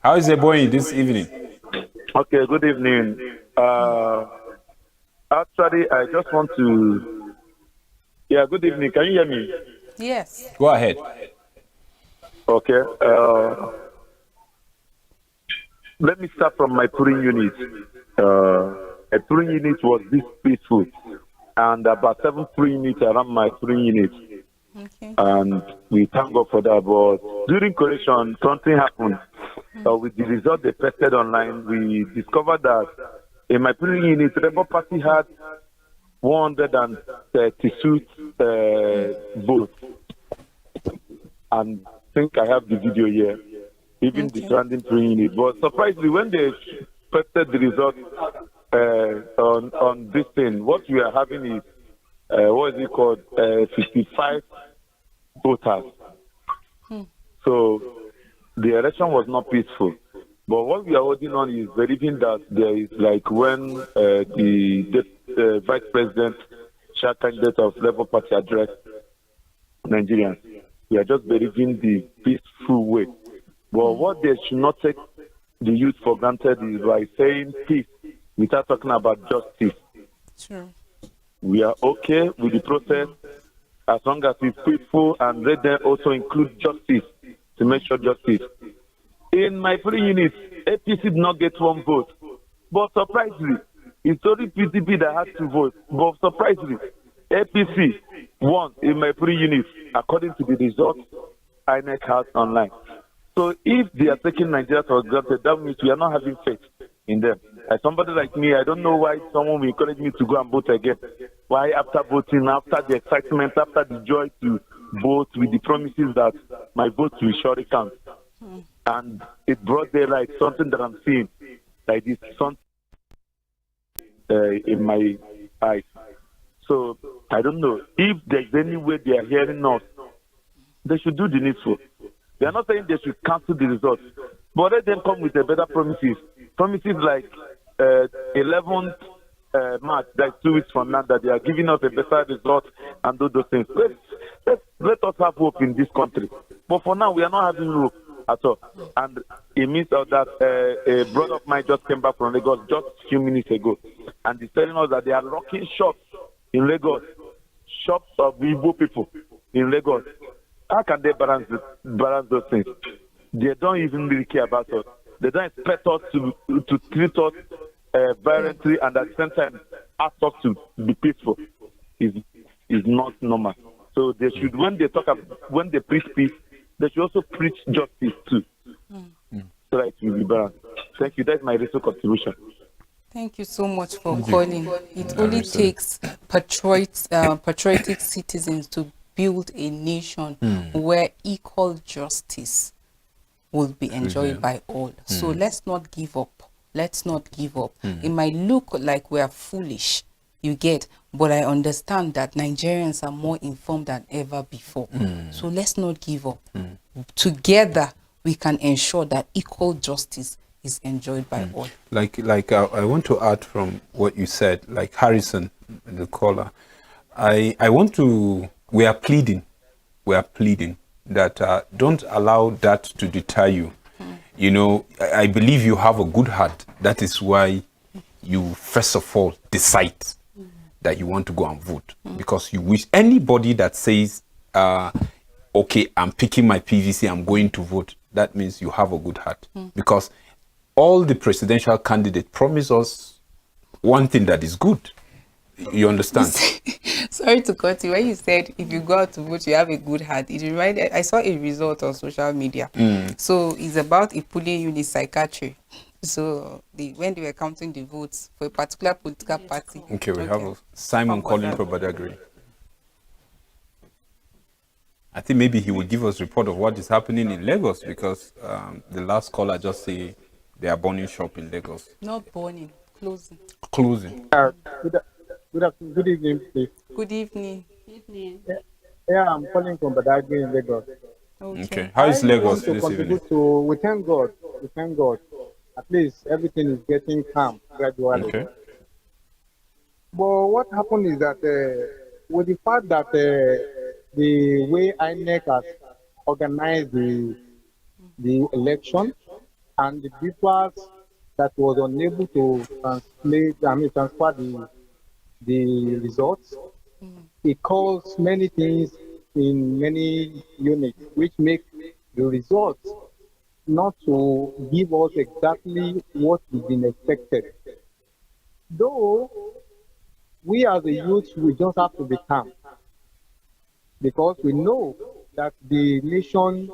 How is Eboyi this evening? Okay, good evening. Actually, I just want to... Yeah, good evening. Can you hear me? Yes. Go ahead. Okay. Let me start from my polling unit. A polling unit was this peaceful, and about 7 polling units around my polling unit. Okay. And we thank God for that. But during collation, something happened. With the result they posted online, we discovered that in my polling unit, the Labour Party had 132 votes. And I think I have the video here, even the surrounding polling unit. But surprisingly, when they posted the result on this thing, what we are having is, 55 voters. So the election was not peaceful. But what we are holding on is believing that there is like when the vice president, chair candidate of Labour Party addressed Nigerians, we are just believing the peaceful way. But what they should not take the youth for granted is by saying peace without talking about justice. Sure. We are okay with the process as long as it's peaceful, and let them also include justice to make sure justice. In my 3 units, APC did not get 1 vote. But surprisingly, it's only PDP that had 2 votes. But surprisingly, APC won in my 3 units according to the results INEC has online. So if they are taking Nigeria for granted, that means we are not having faith in them. As somebody like me, I don't know why someone will encourage me to go and vote again. Why after voting, after the excitement, after the joy to vote with the promises that my vote will surely count. And it brought daylight, something that I'm seeing, like this, something in my eyes. So I don't know if there's any way they are hearing us. They should do the needful. They are not saying they should cancel the results, but let them come with a better promises. Promises like 11th March, that's 2 weeks from now, that they are giving us a better result and do those things. Let us have hope in this country. But for now, we are not having hope at all. And it means that a brother of mine just came back from Lagos just a few minutes ago, and he's telling us that they are locking shops in Lagos, shops of Igbo people in Lagos. How can they balance those things? They don't even really care about us. They don't expect us to treat us violently, and at the same time ask us to be peaceful. Is not normal. So they should, when they preach peace, they should also preach justice too. So that it will be balanced. Thank you. That's my little contribution. Thank you so much for calling. It only takes patriotic citizens to build a nation where equal justice will be enjoyed by all. So let's not give up. Let's not give up. It might look like we are foolish, you get, but I understand that Nigerians are more informed than ever before. So let's not give up. Together, we can ensure that equal justice is enjoyed by all. I want to add from what you said, like Harrison, the caller. We are pleading that don't allow that to deter you. You know, I believe you have a good heart. That is why you first of all decide that you want to go and vote, because you wish. Anybody that says, okay, I'm picking my PVC, I'm going to vote, that means you have a good heart. Because all the presidential candidates promise us one thing that is good. You understand? Sorry to cut you. When you said if you go out to vote, you have a good heart, it reminded. I saw a result on social media. So it's about a polling unit psychiatry. So when they were counting the votes for a particular political party. Okay, we have Simon calling from Badagry. I think maybe he will give us a report of what is happening in Lagos, because the last caller just say they are burning shop in Lagos. Not burning, closing. Closing. Good evening, please. Good evening. Yeah, I'm calling from Badagry in Lagos. Okay. How is Lagos this evening? We thank God. We thank God. At least everything is getting calm gradually. Okay. But what happened is that with the fact that the way INEC has organized the election, and the people that was unable to transfer the results, it caused many things in many units, which make the results not to give us exactly what is been expected. Though we as a youth, we just have to be calm, because we know that the nation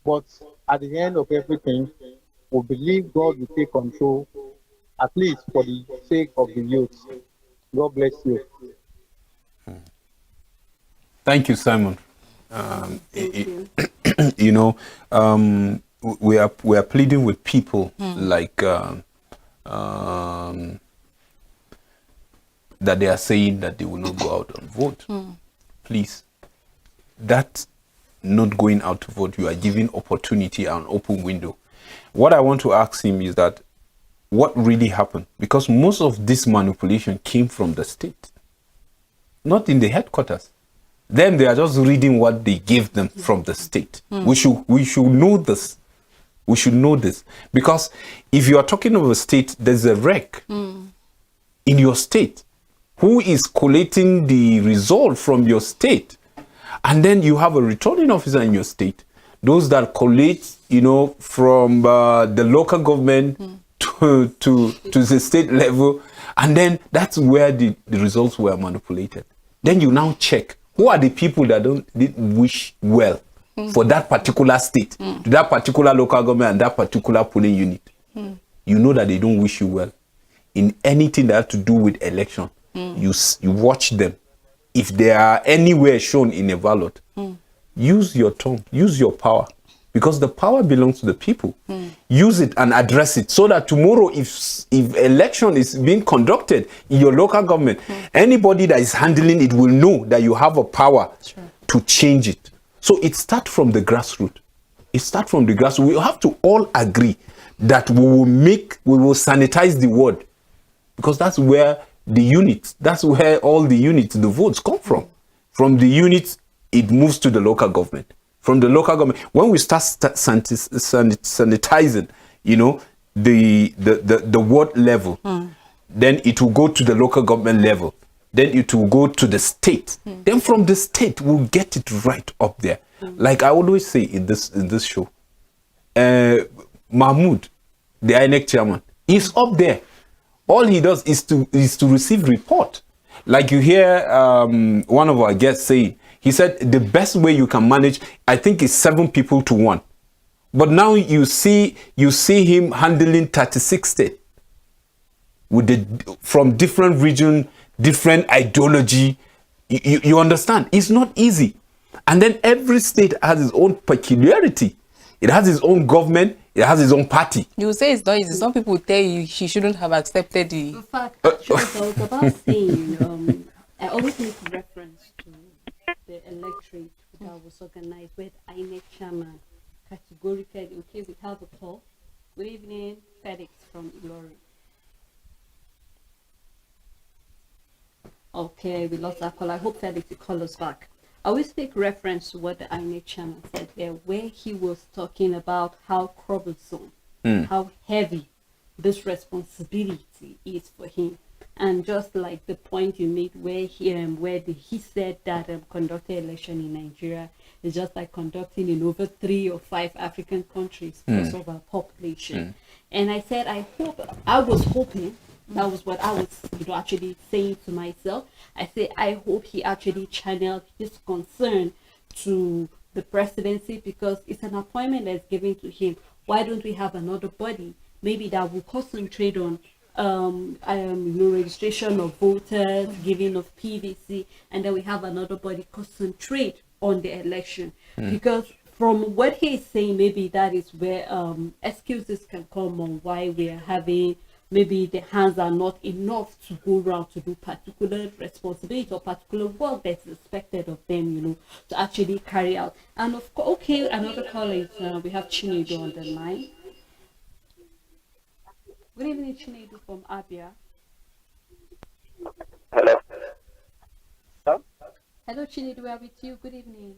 but at the end of everything, we believe God will take control, at least for the sake of the youth. God bless you. Thank you, Simon. You know, we are pleading with people like that they are saying that they will not go out and vote. Please, that not going out to vote, you are giving opportunity and open window. What I want to ask him is that what really happened? Because most of this manipulation came from the state, not in the headquarters. Then they are just reading what they gave them from the state. We should know this. We should know this. Because if you are talking of a state, there's a rec in your state who is collating the result from your state. And then you have a returning officer in your state, those that collate, you know, from the local government to the state level. And then that's where the results were manipulated. Then you now check who are the people that didn't wish well for that particular state, to that particular local government and that particular polling unit. You know that they don't wish you well. In anything that has to do with election, you watch them. If they are anywhere shown in a ballot, use your tongue, use your power, because the power belongs to the people. Use it and address it so that tomorrow, if election is being conducted in your local government, anybody that is handling it will know that you have a power to change it. So it starts from the grassroots. It starts from the grassroots. We have to all agree that we will sanitize the word, because that's where the units, that's where all the units, the votes come from. From the units, it moves to the local government. From the local government, when we start sanitizing, you know, the ward level, then it will go to the local government level. Then it will go to the state. Then from the state, we'll get it right up there. Like I always say in this show, Mahmoud, the INEC chairman, is up there. All he does is to receive report. Like you hear one of our guests say, he said the best way you can manage, I think, is 7 people to 1. But now you see him handling 36 states from different region, different ideology. You understand? It's not easy. And then every state has its own peculiarity. It has its own government. It has its own party. You say it's not easy. Some people tell you she shouldn't have accepted the... In fact, actually, I was about saying, I always make reference to the electorate that was organized with INEC chairman categorically. Okay, we have a call. Good evening, Felix from Ilori. Okay, we lost our call. I hope Felix will call us back. I always make reference to what the INEC chairman said there, where he was talking about how troublesome, how heavy this responsibility is for him. And just like the point you made where he said that conducting election in Nigeria is just like conducting in over 3 or 5 African countries because of our population. And I said, I was hoping, that was what I was actually saying to myself. I say, I hope he actually channeled his concern to the presidency, because it's an appointment that's given to him. Why don't we have another body, maybe that will concentrate on registration of voters, giving of PVC, and then we have another body concentrate on the election. Because from what he's saying, maybe that is where excuses can come on why we are having, maybe the hands are not enough to go around to do particular responsibility or particular work that's expected of them, to actually carry out. And of course, okay, another call is, we have Chinedu on the line. Good evening, Chinedu from Abia. Hello. Hello, Chinedu, we are with you. Good evening.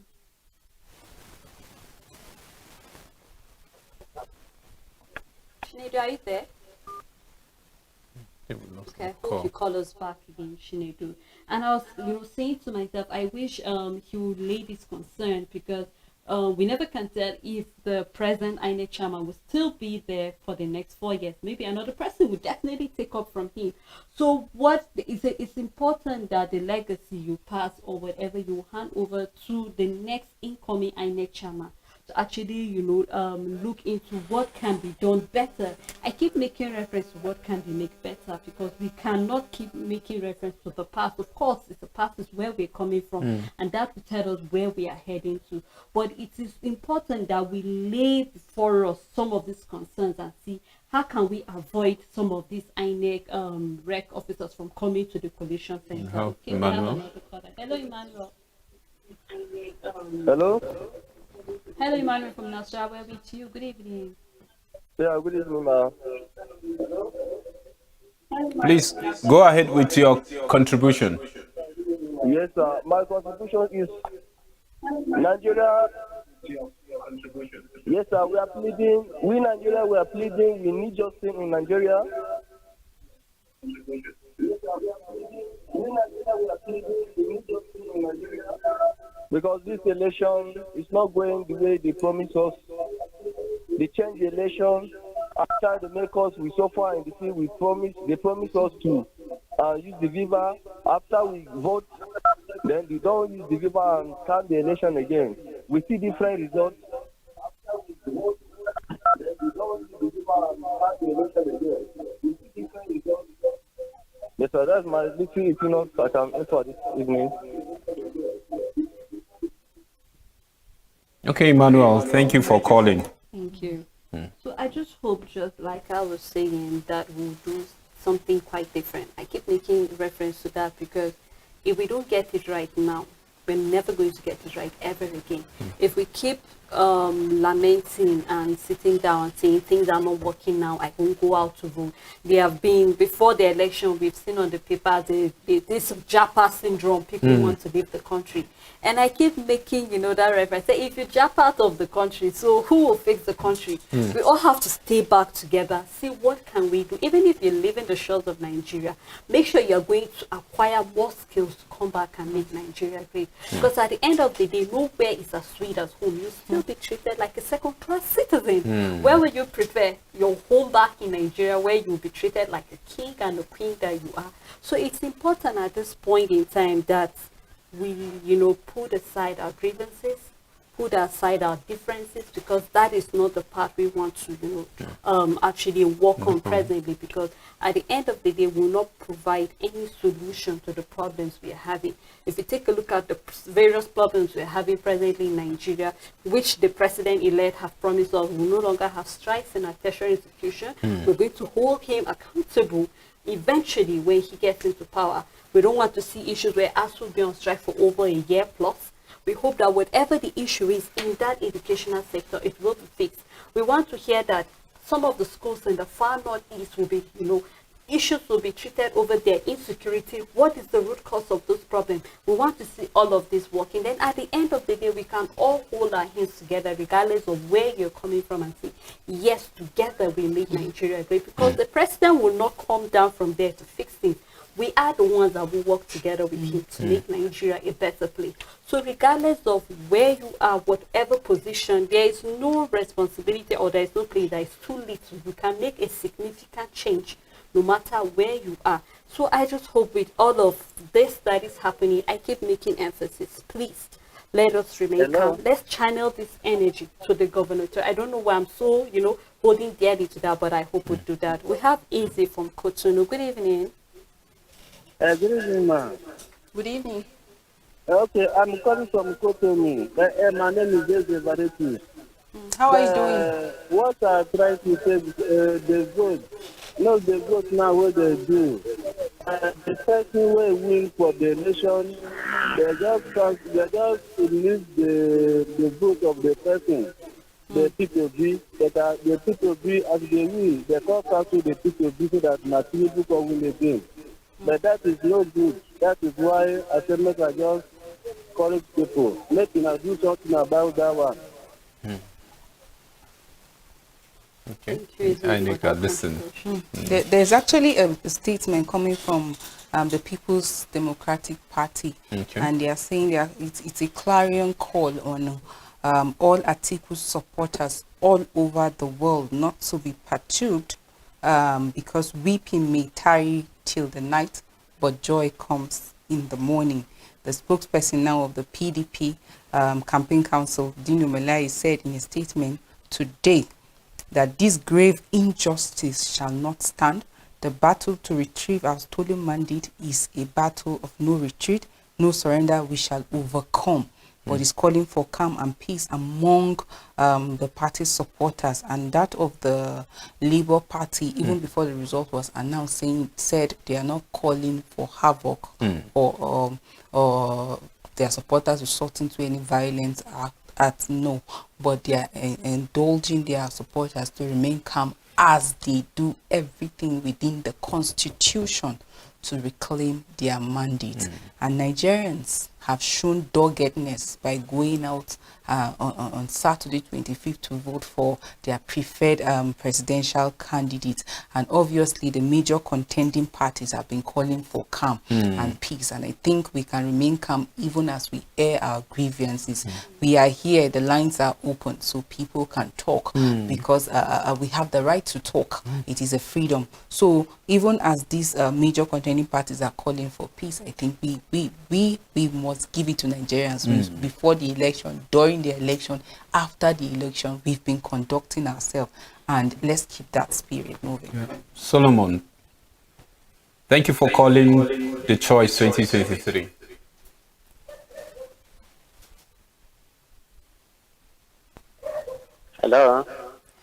Chinedu, are you there? Okay, I hope you call us back again, Chinedu. And I was, saying to myself, I wish he would lay this concern, because we never can tell if the present INEC chairman will still be there for the next 4 years. Maybe another person will definitely take up from him. So it's important that the legacy you pass or whatever you hand over to the next incoming INEC chairman to actually, look into what can be done better. I keep making reference to what can be made better because we cannot keep making reference to the past. Of course, the past is where we're coming from, and that will tell us where we are heading to. But it is important that we lay before us some of these concerns and see how can we avoid some of these INEC rec officers from coming to the collation center. Okay, Emmanuel. Hello, Emmanuel. Hello? Hello, Emmanuel from Nasra. We're with you. Good evening. Yeah, good evening, ma'am. Please go ahead with your contribution. Yes, sir. My contribution is Nigeria. Yes, sir. We are pleading. We Nigeria, we are pleading. We need justice in Nigeria. Because this election is not going the way they promised us. They changed the election after they make us we so far in the field. They promised us to use the Viva. After we vote, then they don't use the Viva and start the election again. We see different results. Yes, sir, that's my little opinion I can answer this evening. Okay, Emmanuel, thank you for calling. Thank you. So I just hope, just like I was saying, that we'll do something quite different. I keep making reference to that because if we don't get it right now, we're never going to get it right ever again. If we keep lamenting and sitting down and saying things are not working now, I won't go out to vote. They have been, before the election, we've seen on the paper this Japa syndrome, people want to leave the country. And I keep making, that reference. Say, if you jump out of the country, so who will fix the country? We all have to stay back together, see what can we do. Even if you live in the shores of Nigeria, make sure you're going to acquire more skills to come back and make Nigeria great. Because at the end of the day, nowhere is as sweet as home. You still be treated like a second-class citizen. Where would you prefer? Your home back in Nigeria, where you'll be treated like a king and a queen that you are. So it's important at this point in time that we, put aside our grievances, put aside our differences, because that is not the part we want to, actually work on presently, because at the end of the day, we will not provide any solution to the problems we are having. If you take a look at the various problems we are having presently in Nigeria, which the president-elect has promised us, we will no longer have strikes in our tertiary institution. We're going to hold him accountable eventually when he gets into power. We don't want to see issues where ASU will be on strike for over a year plus. We hope that whatever the issue is in that educational sector, it will be fixed. We want to hear that some of the schools in the far northeast will be, issues will be treated over there, insecurity. What is the root cause of those problems? We want to see all of this working. Then at the end of the day, we can all hold our hands together, regardless of where you're coming from, and say, yes, together we make Nigeria great. Because the president will not come down from there to fix things. We are the ones that will work together with him to make Nigeria a better place. So regardless of where you are, whatever position, there is no responsibility or there is no place that is too little. You can make a significant change no matter where you are. So I just hope with all of this that is happening, I keep making emphasis. Please, let us remain calm. Let's channel this energy to the governor. I don't know why I'm so, holding dearly to that, but I hope we'll do that. We have Izzy from Cotonou. Good evening. Good evening, ma'am. Good evening. Okay, I'm calling from Cotonou. My name is Jose Vareti. How are you doing? What I'm trying to say is the vote. No, the vote now what they do. The person will win for the nation. They just release the vote of the person. The people be, but the people be as they win. They call cancel the people be so that Tinubu can win again. But that is no good. That is why I said, make I just encourage people. Make I do something about that one. Okay. I need to listen. There's actually a statement coming from the People's Democratic Party, and they are saying that it's a clarion call on all Atiku supporters all over the world not to be perturbed, because weeping may tarry till the night, but joy comes in the morning. the spokesperson now of the PDP campaign council, Dino Melaye, said in a statement today that this grave injustice shall not stand. The battle to retrieve our stolen mandate is a battle of no retreat, no surrender. We shall overcome. But he's calling for calm and peace among the party's supporters, and that of the Labour Party, even before the result was announced, said they are not calling for havoc or their supporters resorting to any violence act, no, but they are indulging their supporters to remain calm as they do everything within the Constitution to reclaim their mandate. And Nigerians have shown doggedness by going out on Saturday 25th to vote for their preferred presidential candidate. And obviously the major contending parties have been calling for calm and peace. And I think we can remain calm even as we air our grievances. We are here, the lines are open so people can talk because we have the right to talk. It is a freedom. So even as these major contending parties are calling for peace, I think we must give it to Nigerians before the election, during the election, after the election. We've been conducting ourselves, and let's keep that spirit moving. Solomon, thank you for calling The Choice 2023. Hello.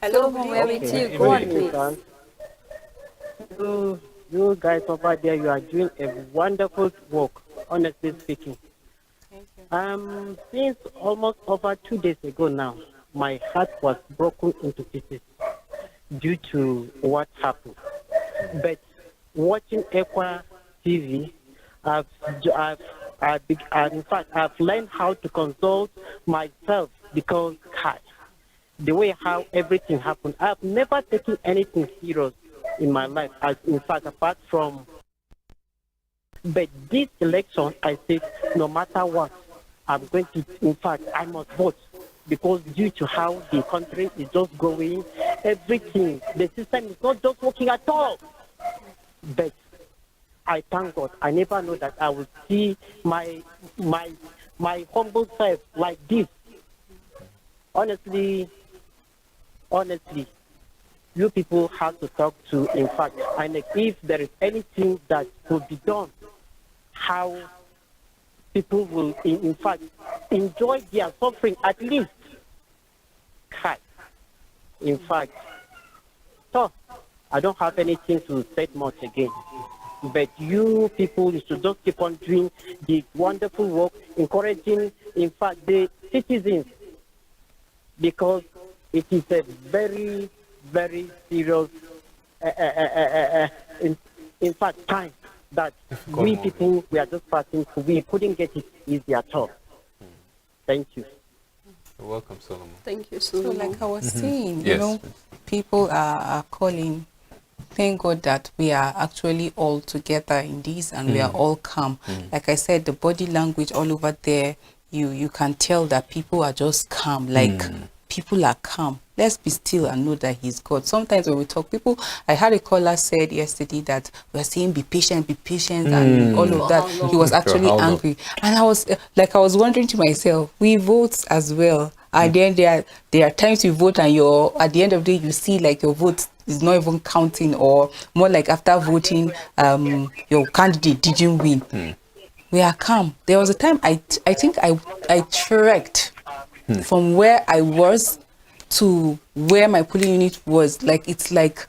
Hello, where with you? Go on, please. You guys over there, you are doing a wonderful work, honestly speaking. Since almost over 2 days ago now, my heart was broken into pieces due to what happened. But watching Equa TV, in fact, I've learned how to consult myself because the way how everything happened, I've never taken anything serious in my life. In fact, apart from, but this election, I said, no matter what, I'm going to, in fact, I must vote because due to how the country is just going, everything, the system is not just working at all. But I thank God. I never know that I will see my humble self like this. Honestly, you people have to talk to, in fact, and if there is anything that could be done, how people will, in fact, enjoy their suffering at least. In fact, so I don't have anything to say much again. But you people, you should just keep on doing the wonderful work, encouraging, in fact, the citizens, because it is a very, very serious, in fact, time that we people, we are just passing through. We couldn't get it easy at all. Thank you. You're welcome, Solomon. Thank you, Solomon. So like I was saying, Yes. People are calling. Thank God that we are actually all together in this and we are all calm. Like I said, the body language all over there, you can tell that people are just calm. Like people are calm. Let's be still and know that he's God. Sometimes when we talk, I had a caller said yesterday that we're saying be patient, and all of that. He was actually angry. And I was wondering to myself, we vote as well. And then there are times you vote and at the end of the day, you see like your vote is not even counting, or more like after voting, your candidate didn't win. We are calm. There was a time I think I trekked from where I was to where my polling unit was. Like it's like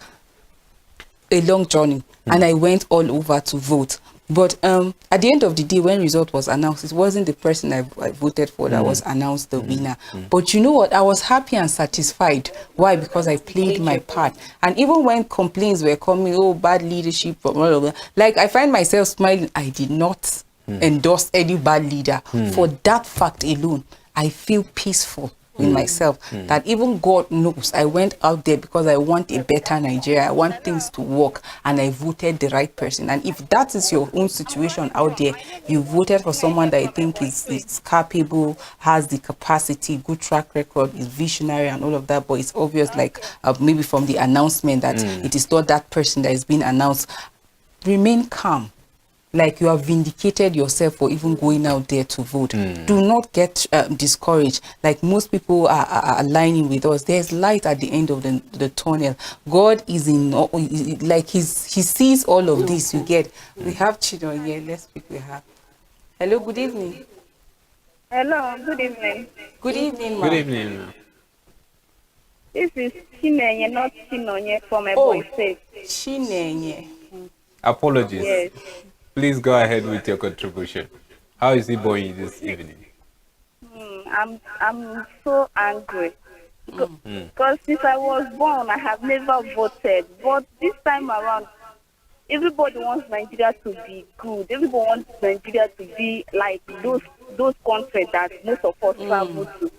a long journey, and I went all over to vote. But at the end of the day, when result was announced, it wasn't the person I voted for that was announced the winner. But you know what? I was happy and satisfied. Why? Because I played my part. And even when complaints were coming, oh, bad leadership, blah, blah, blah, like I find myself smiling. I did not endorse any bad leader. For that fact alone, I feel peaceful in myself that even God knows I went out there because I want a better Nigeria. I want things to work, and I voted the right person. And if that is your own situation out there, you voted for someone that I think is capable, has the capacity, good track record, is visionary and all of that, but it's obvious, like maybe from the announcement that it is not that person that is being announced. Remain calm. like you have vindicated yourself for even going out there to vote. Do not get discouraged. Like most people are aligning with us. There's light at the end of the tunnel. God is in, like he sees all of this. You get. We have children here. Let's speak with her. Hello, good evening. Hello, good evening. Good evening, ma'am. Good evening, ma'am. This is Chinenye, not Chinonye from Ebonyi State. Chinenye. Apologies. Yes. Please go ahead with your contribution. How is it going this evening? I'm so angry. Because since I was born, I have never voted. But this time around, everybody wants Nigeria to be good. Everybody wants Nigeria to be like those countries that most of us travel to.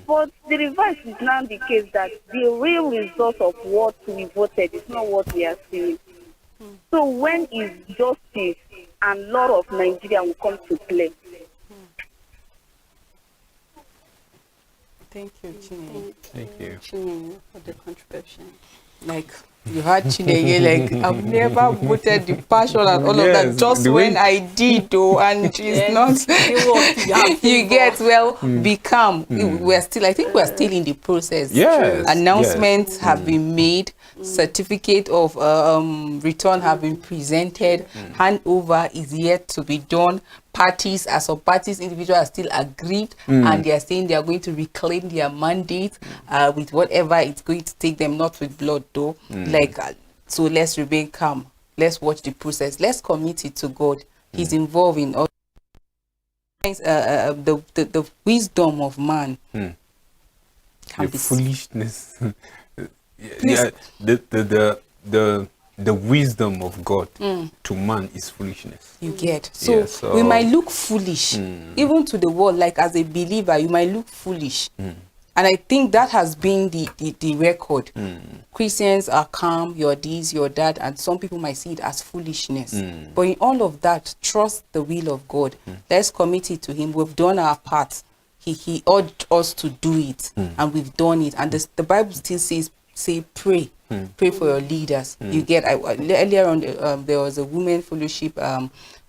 But the reverse is now the case that the real result of what we voted is not what we are seeing. So when is justice and law of Nigeria will come to play? Thank you, Chinenye. Thank you. Chinenye, for the contribution. Like, you had Chinenye, like, I've never voted the passion and all of Yes, that. Just the when way- I did, though, and it's not. You get, well, become. We're still, I think we're still in the process. Yes, Announcements have been made. Certificate of return have been presented. Handover is yet to be done. Parties, as of parties, individuals are still aggrieved, and they are saying they are going to reclaim their mandate with whatever it's going to take them, not with blood though. So let's remain calm. Let's watch the process. Let's commit it to God. He's involved in all the wisdom of man. Can The be foolishness. Yeah, the wisdom of God to man is foolishness. You get. So, Yeah, so- we might look foolish, even to the world, like as a believer, you might look foolish. And I think that has been the record. Christians are calm, you're this, you're that, and some people might see it as foolishness. But in all of that, trust the will of God. Let's commit it to Him. We've done our part. He urged us to do it, and we've done it. And the Bible still says, pray. Pray for your leaders. You get. Earlier on, there was a women fellowship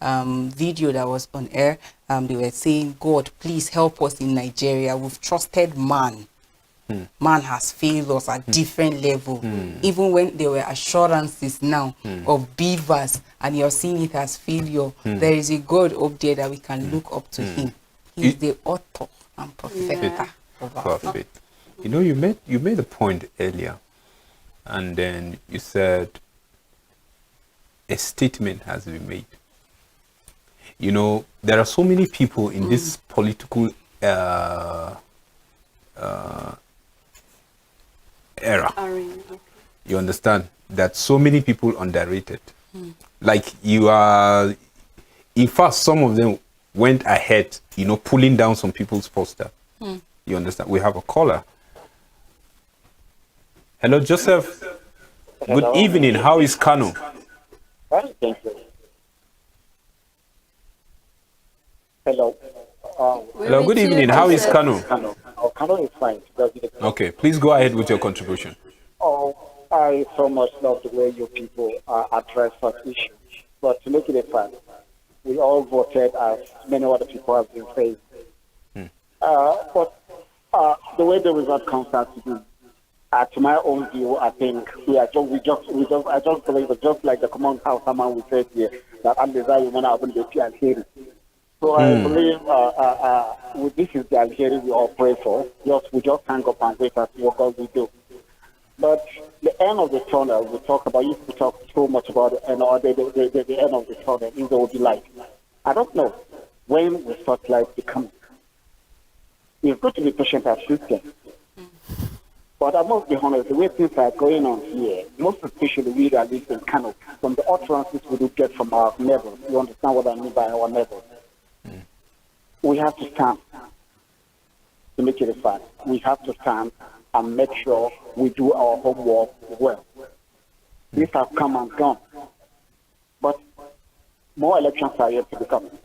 video that was on air. They were saying, God, please help us in Nigeria. We've trusted man. Man has failed us at different level. Even when there were assurances now of beavers, and you're seeing it as failure, there is a God up there that we can look up to Him. He's the author and perfecter of our faith. Perfect. You know, you made a point earlier, and then you said a statement has been made. You know, there are so many people in this political era. You understand that so many people underrated. Like you are, in fact, some of them went ahead, you know, pulling down some people's poster. You understand? We have a caller. Hello, Joseph. Hello. Good evening. How is Kano? Fine, thank you. Hello. Hello, good evening. How is Kano? Kano is fine. Okay, please go ahead with your contribution. I so much love the way you people address such issues. But to make it a fact, we all voted as many other people have been saying. But the way the result comes out to be, to my own view, I think I just believe it, just like the common house man we said here, that Al-Desai Yumana Abun Beti Al-Heri. So I believe this is the Al-Heri we all pray for. We just hang up and wait and see what God will do. But the end of the tunnel, we talk so much about the end, or the end of the tunnel, is there will be light. I don't know when will such light be coming. It's good to be patient as Christians. But I must be honest, the way things are going on here, most especially we that live in Kano, from the utterances we do get from our neighbors, you understand what I mean by our neighbors? We have to stand to make it a fact. We have to stand and make sure we do our homework well. These have come and gone. But more elections are yet to be coming.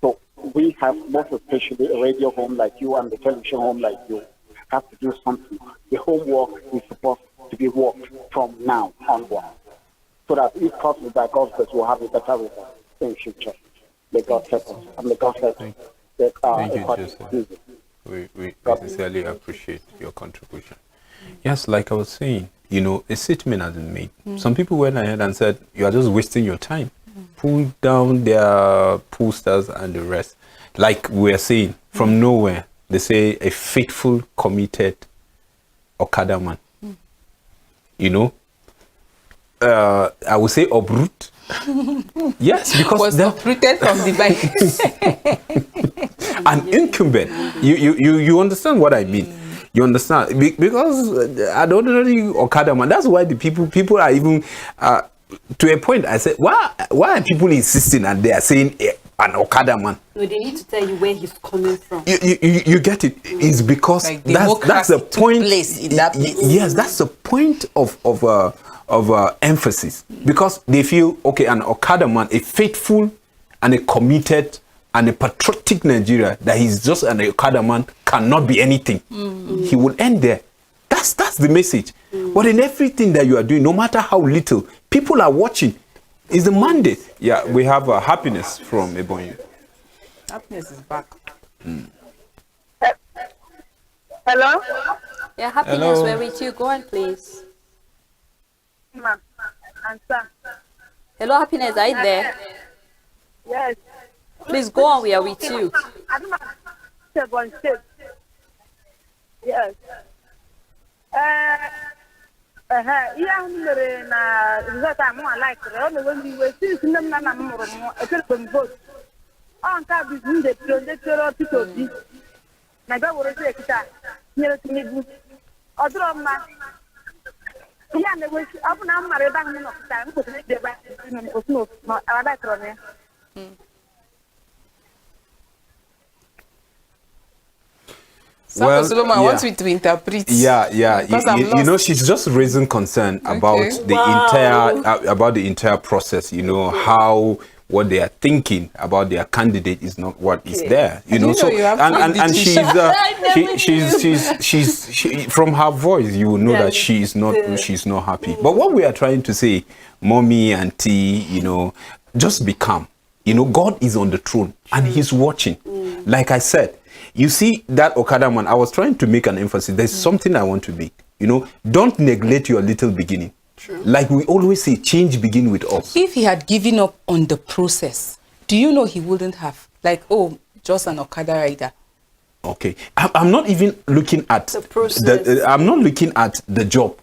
So we have, most especially a radio home like you and the television home like you, have to do something. The homework is supposed to be worked from now onward, so that if possible, by God's grace, we'll have a better result. in future. May God help us. And may God help us. Thank you, Joseph. We sincerely appreciate your contribution. Yes, like I was saying, you know, a statement has been made. Some people went ahead and said, you are just wasting your time. Pull down their posters and the rest. Like we're saying, from nowhere, they say a faithful, committed Okada man. You know, I would say uproot. Yes, because was uprooted from the bike. An incumbent. You understand what I mean? You understand? Because I don't know Okada man. That's why the people are even to a point. I said, why are people insisting and they are saying an Okada man? No, they need to tell you where he's coming from. You get it? It's because Like that's the point. In that place. Yes, that's the point of emphasis, because they feel, okay, an Okada man, a faithful and a committed and a patriotic Nigeria, that he's just an Okada man, cannot be anything. He will end there. That's the message. But in everything that you are doing, no matter how little, people are watching. Is the mandate. Yeah, we have happiness from Ebonyi. Happiness is back. Hello? Yeah, happiness, Hello. we're with you. Go on, please. Ma. Answer. Hello, happiness, are you there? Yes. Please go on, we are with you. I don't know. Yes. Ihe ahụ mere na result a mụ like ọ na-ewe m iwe since nne m na nna m mụrụ m ekelekwe m vote. Ọ nke a bụ izu ndị pịrọ Peter Obi na bịa were ezi ekita nyere Tinubu. Ọ dịrọ mma. Ihe a na-ewe ọ bụ na m mara ebe ahụ m nọpụta m kwesịrị iji ebe ahụ na abada tọrọ m ya. Well, Solomon, I want you to interpret. Yeah. You know, she's just raising concern about the entire process. You know, how what they are thinking about their candidate is not what is there. You know, so and she's from her voice, you will know that she's not happy. But what we are trying to say, mommy, auntie, you know, just be calm. You know, God is on the throne and He's watching. Like I said. You see that Okada man, I was trying to make an emphasis. There's something I want to make. You know, don't neglect your little beginning. True. Like we always say, change begin with us. If he had given up on the process, do you know he wouldn't have? Like, oh, just an Okada rider. Okay. I'm not even looking at the process. I'm not looking at the job.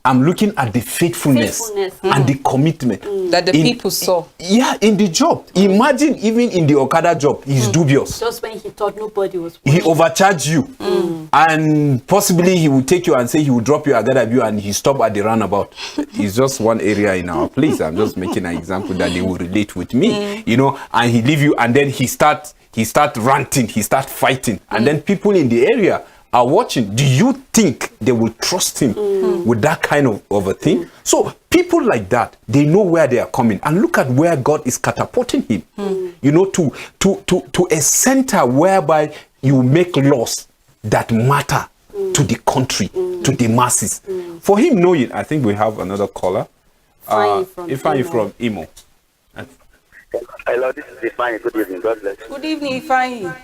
I'm looking at the faithfulness and the commitment that the people saw. Yeah, in the job. Imagine even in the Okada job, he's dubious. Just when he thought nobody was watching. He overcharged you. And possibly he will take you and say he will drop you at Gadabio and he stop at the roundabout. It's just one area in our place. I'm just making an example that they will relate with me. You know, and he leave you and then he start ranting, he start fighting. And then people in the area are watching. Do you think they will trust him with that kind of a thing? So people like that, they know where they are coming, and look at where God is catapulting him. You know, to a center whereby you make laws that matter to the country, to the masses. For him knowing, I think we have another caller. Ifeanyi from Imo. Hello, this is Ifeanyi. Good evening. God bless. Good evening, Ifeanyi.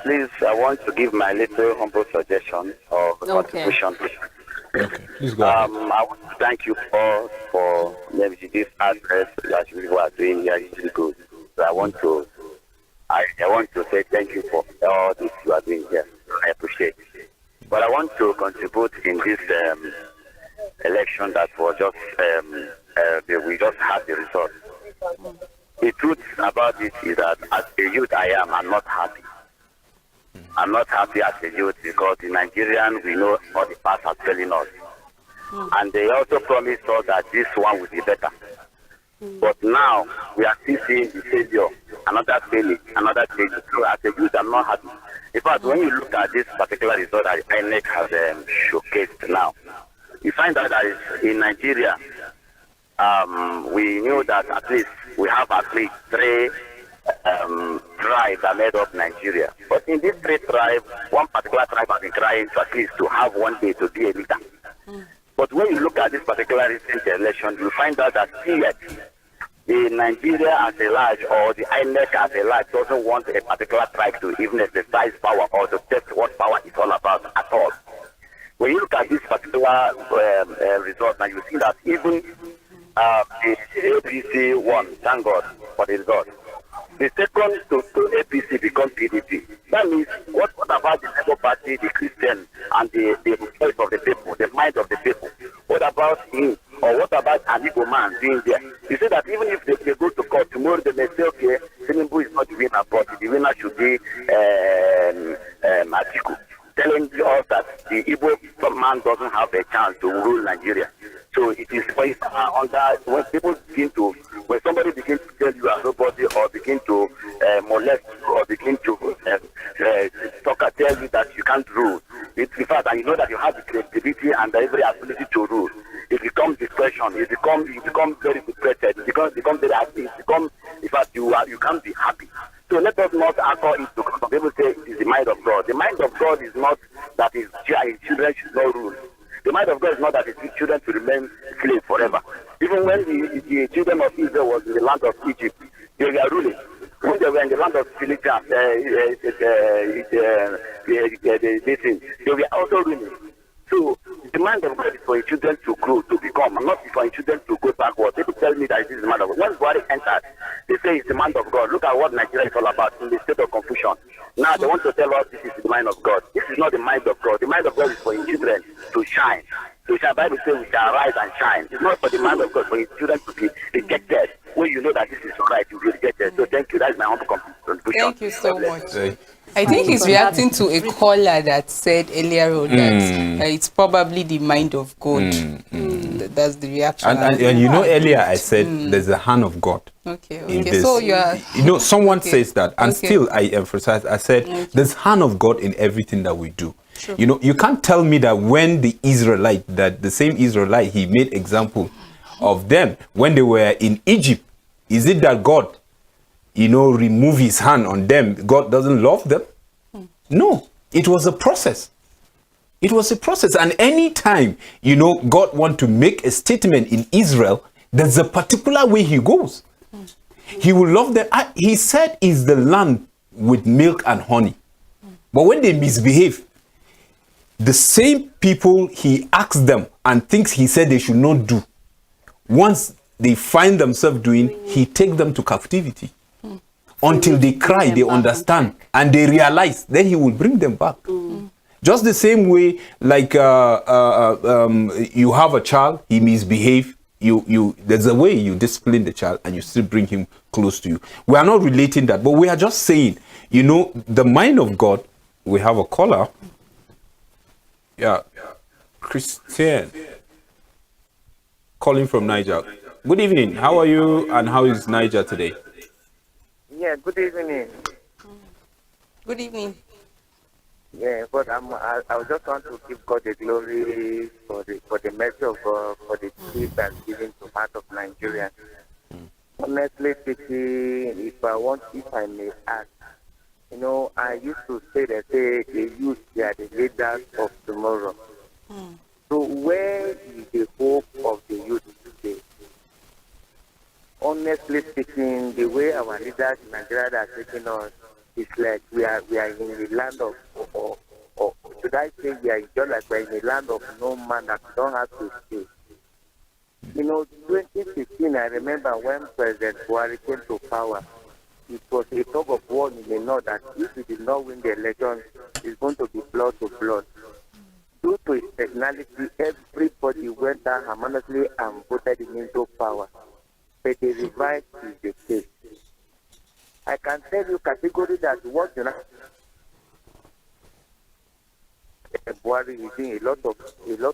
Please, I want to give my little humble suggestion or contribution. Okay, please go ahead. I want to thank you for maybe this address that you are doing here. It's really good. So I want to say thank you for all this you are doing here. I appreciate it. But I want to contribute in this election that was just we just had the result. The truth about it is that as a youth I'm not happy. I'm not happy as a youth because the Nigerian, we know all the past are telling us. And they also promised us that this one will be better. But now, we are still seeing the failure, another failure, another failure. So as a youth, I'm not happy. In fact, when you look at this particular result that INEC has showcased now, you find out that in Nigeria, we knew that at least we have at least three tribes that made up Nigeria. But in these three tribes, one particular tribe has been trying to at least to have one day to be a leader. But when you look at this particular recent election, you find out that yet the Nigeria as a large or the INEC as a large doesn't want a particular tribe to even exercise power or to test what power is all about at all. When you look at this particular result, now you see that even the APC won, thank God for the result. The second to APC becomes PDP. That means what about the Labour Party, the Christian, and the voice of the people, the mind of the people? What about him? Or what about an Igbo man being there? You see that even if they go to court tomorrow, they may say, okay, Tinubu is not the winner, but the winner should be Atiku, telling us that the Igbo man doesn't have a chance to rule Nigeria. So it is based when people begin to, when somebody begins to tell you as nobody or begin to molest you or begin to tell you that you can't rule, it's in fact, and you know that you have the creativity and every ability to rule, it becomes depression, you become very depressed, it becomes very happy, in fact, you can't be happy. So let us not allow it to some people say it is the mind of God. The mind of God is not that his children should not rule. The mind of God is not that his children should remain slaves forever. Even when the children of Israel was in the land of Egypt, they were ruling. When they were in the land of Philistia, they were also ruling. So the mind of God is for his children to grow, to become, and not for his children to go backwards. People tell me that this is the mind of God. When Buhari entered, they say it's the mind of God. Look at what Nigeria is all about in the state of confusion. Now they want to tell us this is the mind of God. This is not the mind of God. The mind of God is for his children to shine. So the Bible says we shall arise and shine. It's not for the mind of God, for his children to be rejected. When you know that this is right, you will reject it. So thank you. That is my humble contribution. Thank you so much. I think he's reacting to a caller that said earlier on that it's probably the mind of God. That's the reaction. And you know, earlier I said there's a hand of God. Okay. So you are... You know, someone says that, and still I emphasize, I said there's hand of God in everything that we do. Sure. You know, you can't tell me that when the Israelite, that the same Israelite, he made example of them when they were in Egypt. Is it that God, you know, remove his hand on them? God doesn't love them? No, it was a process. It was a process. And anytime, you know, God want to make a statement in Israel, there's a particular way he goes. He will love them. He said is the land with milk and honey. But when they misbehave, the same people he asks them and thinks he said they should not do, once they find themselves doing, he take them to captivity. Until they cry, they understand, and they realize, then he will bring them back. Just the same way, like you have a child, he misbehave, there's a way you discipline the child and you still bring him close to you. We are not relating that, but we are just saying, you know, the mind of God. We have a caller. Yeah, Christian, calling from Niger. Good evening. How are you and how is Niger today? Yeah, good evening. Good evening. Yeah, but I just want to give God the glory for the mercy of God, for the peace that's given to part of Nigeria. Honestly speaking, if I may ask, you know, I used to say that the youth, they are the leaders of tomorrow. So where is the hope of the youth today? Honestly speaking, the way our leaders in Nigeria are taking us, it's like we are in the land of, or should I say we are just like we're in the land of no man that we don't have to stay. You know, 2015, I remember when President Buhari came to power, it was a tug of war in the north that if we did not win the election, it's going to be blood to blood. Due to his personality, everybody went down harmoniously and voted him into power. But the revive is the case. I can tell you categorically that what you know, Buhari is doing a lot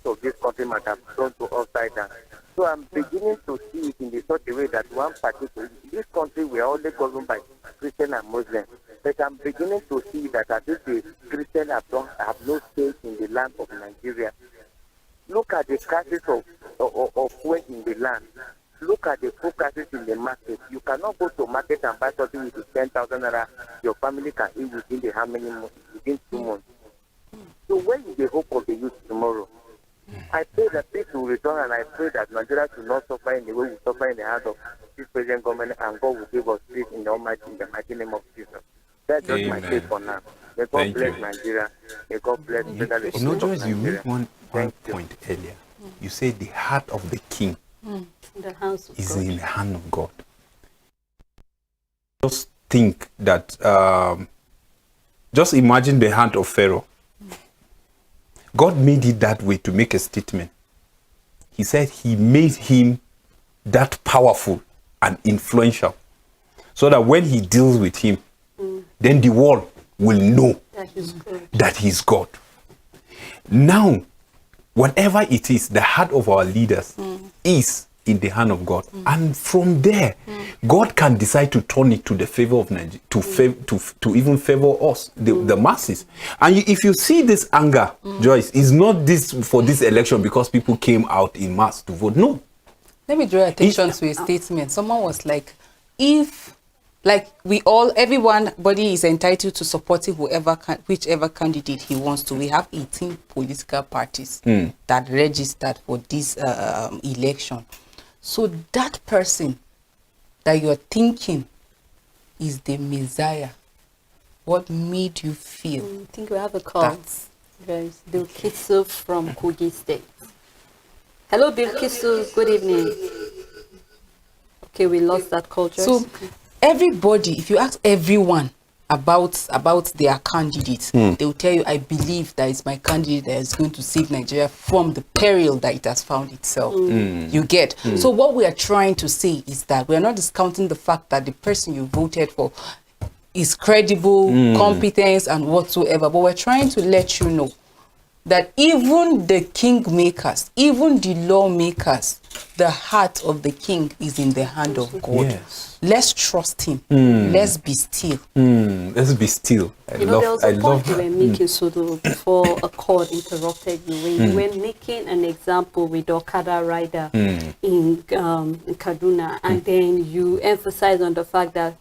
of this countrymen have gone to upside down. So I'm beginning to see it in such a way that one particular, this country we are only governed by Christian and Muslim. But I'm beginning to see that at least the Christians have no stake in the land of Nigeria. Look at the crisis of food in the land. Look at the food crisis in the market. You cannot go to market and buy something with 10,000 naira. Your family can eat within the how many months? Within 2 months. So where is the hope of the youth tomorrow? I pray that peace will return, and I pray that Nigeria should not suffer in the way we suffer in the hands of this present government, and God will give us peace in the mighty name of Jesus. That's just my take for now. May God bless Nigeria. May God bless Joyce, you made one point earlier. You said the heart of the king the house of is God. in the hand of God. Just think that, just imagine the hand of Pharaoh. God made it that way to make a statement. He said he made him that powerful and influential, so that when he deals with him, then the world will know that he's God. Now, whatever it is, the heart of our leaders is in the hand of God. And from there, God can decide to turn it to the favor of Nigeria, to even favor us, the masses. And if you see this anger, Joyce, it's not this for this election because people came out in mass to vote. No. Let me draw attention to a statement. Someone was like, everybody is entitled to supporting whichever candidate he wants to. We have 18 political parties that registered for this election. So that person that you're thinking is the Messiah, what made you feel? I think we have a call. There's Bilkisu from Kogi State. Hello, Bilkisu. Good evening. Okay, we lost that call. So everybody, if you ask everyone about their candidate, they will tell you, I believe that it's my candidate that is going to save Nigeria from the peril that it has found itself. You get? So what we are trying to say is that we are not discounting the fact that the person you voted for is credible, competent, and whatsoever, but we're trying to let you know that even the kingmakers, even the lawmakers, the heart of the king is in the hand of God. Yes. Let's trust him. Let's be still. Let's be still. There was a point you were making, Sodo, before a call interrupted you. When you were making an example with Okada rider in Kaduna, and then you emphasized on the fact that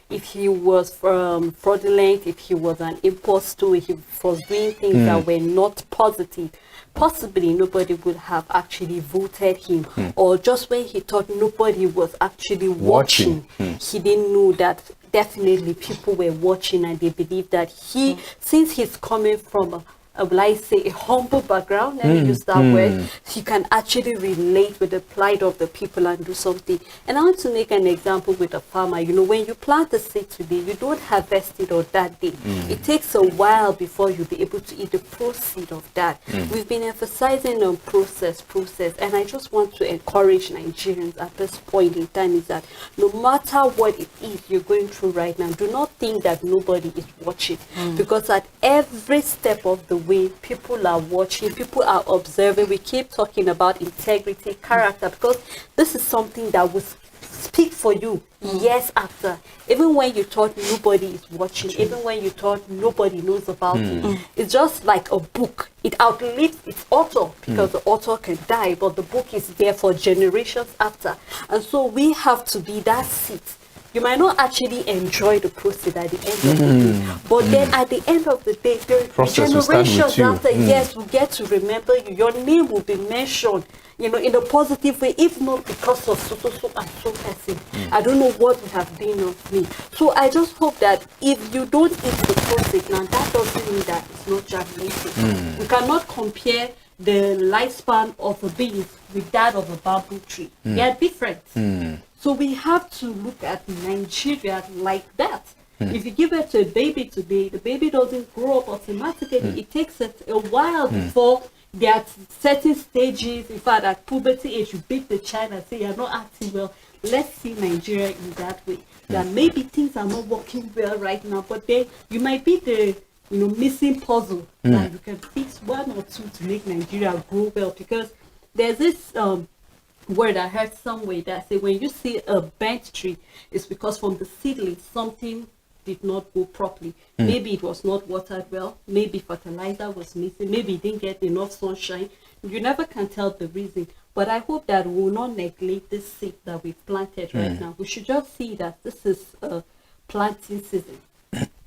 if he was fraudulent, if he was an impostor, if he was doing things that were not positive, possibly nobody would have actually voted him. Or just when he thought nobody was actually watching, he didn't know that definitely people were watching, and they believed that since he's coming from a humble background, let me use that word, he can actually relate with the plight of the people and do something. And I want to make an example with a farmer. When you plant a seed today, you don't harvest it on that day. It takes a while before you'll be able to eat the proceed of that. We've been emphasizing on process, and I just want to encourage Nigerians at this point in time is that no matter what it is you're going through right now, do not think that nobody is watching, because at every step of the way, people are watching, people are observing. We keep talking about integrity, character, because this is something that will speak for you years after. Even when you thought nobody is watching, even when you thought nobody knows about it, it's just like a book. It outlives its author, because the author can die, but the book is there for generations after. And so we have to be that seat. You might not actually enjoy the process at the end of the day, but then at the end of the day, the generations after, yes, will get to remember you. Your name will be mentioned, in a positive way, if not because of so and so person. I don't know what would have been of me. So I just hope that if you don't eat the process now, that doesn't mean that it's not germinating. We cannot compare the lifespan of a bean with that of a bamboo tree. They are different. So we have to look at Nigeria like that. If you give it to a baby today, the baby doesn't grow up automatically. It takes a while before there are certain stages. In fact, at puberty age, you beat the child and say, you're not acting well. Let's see Nigeria in that way. That maybe things are not working well right now, but then you might be the missing puzzle that you can fix one or two to make Nigeria grow well. Because there's this word I heard somewhere that say when you see a bent tree, it's because from the seedling something did not go properly. Maybe it was not watered well, maybe fertilizer was missing, maybe it didn't get enough sunshine. You never can tell the reason. But I hope that we will not neglect this seed that we've planted right now. We should just see that this is a planting season.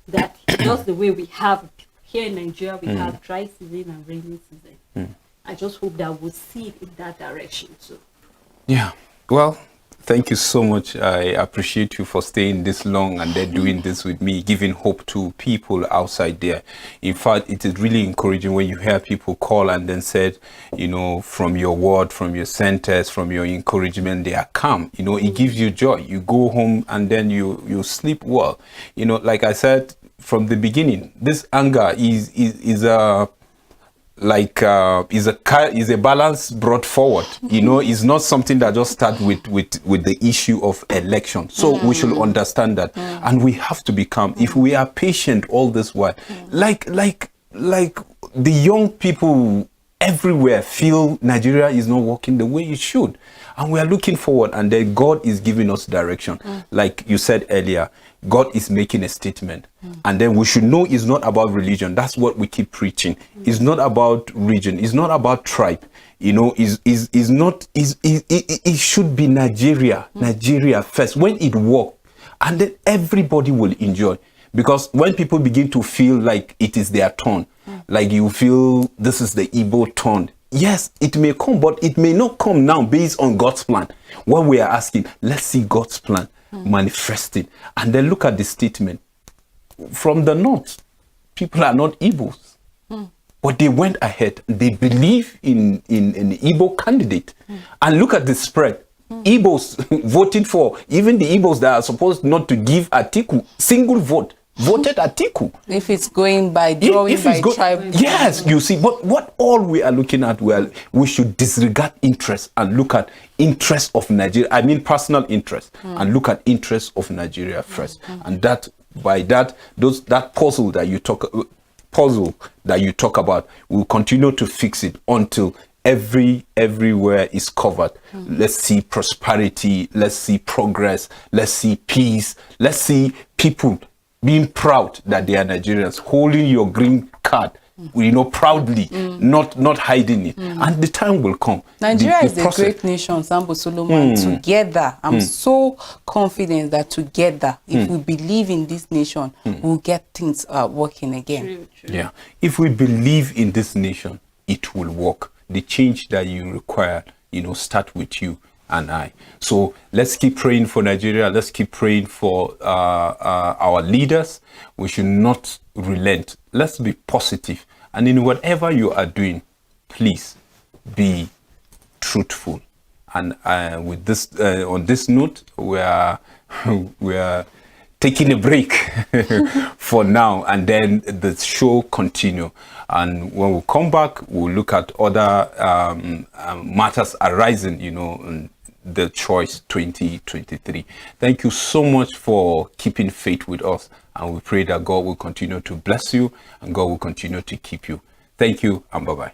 That just the way we have here in Nigeria, we have dry season and rainy season. I just hope that we'll see it in that direction too. Yeah. Well, thank you so much. I appreciate you for staying this long and then doing this with me, giving hope to people outside there. In fact, it is really encouraging when you hear people call and then said, you know, from your word, from your centers, from your encouragement, they are calm. You know, it gives you joy. You go home and then you sleep well. You know, like I said from the beginning, this anger is a is a balance brought forward. You know, it's not something that just starts with the issue of election. So we should understand that, and we have to be calm. If we are patient all this while, like the young people everywhere feel Nigeria is not working the way it should, and we are looking forward, and then God is giving us direction. Like you said earlier, God is making a statement, and then we should know it's not about religion. That's what we keep preaching. It's not about region. It's not about tribe. You know, it should be Nigeria first. When it works, and then everybody will enjoy. Because when people begin to feel like it is their turn, like you feel this is the Igbo turn, yes, it may come, but it may not come now based on God's plan. What we are asking, let's see God's plan manifesting. And then look at the statement. From the north, people are not Igbos. But they went ahead. They believe in an Igbo candidate. And look at the spread. Igbos voted for, even the Igbos that are supposed not to give Atiku, single vote, voted Atiku. If it's going by drawing by tribe. Yes, you see, but what all we are looking at, well, we should disregard interest and look at interest of Nigeria. I mean personal interest, and look at interest of Nigeria first. And that, by that, that puzzle that you talk about, we'll continue to fix it until everywhere is covered. Let's see prosperity, let's see progress, let's see peace, let's see people being proud that they are Nigerians, holding your green card, you know, proudly, not hiding it. And the time will come. Nigeria is a great nation, Sambo Solomon. Together, I'm so confident that together, if we believe in this nation, we'll get things working again. True. Yeah. If we believe in this nation, it will work. The change that you require, you know, start with you and I. So let's keep praying for Nigeria. Let's keep praying for our leaders. We should not relent. Let's be positive. And in whatever you are doing, please be truthful. And with this, on this note, we are taking a break for now, and then the show continue. And when we come back, we'll look at other matters arising, you know, in the Choice 2023. Thank you so much for keeping faith with us. And we pray that God will continue to bless you and God will continue to keep you. Thank you and bye-bye.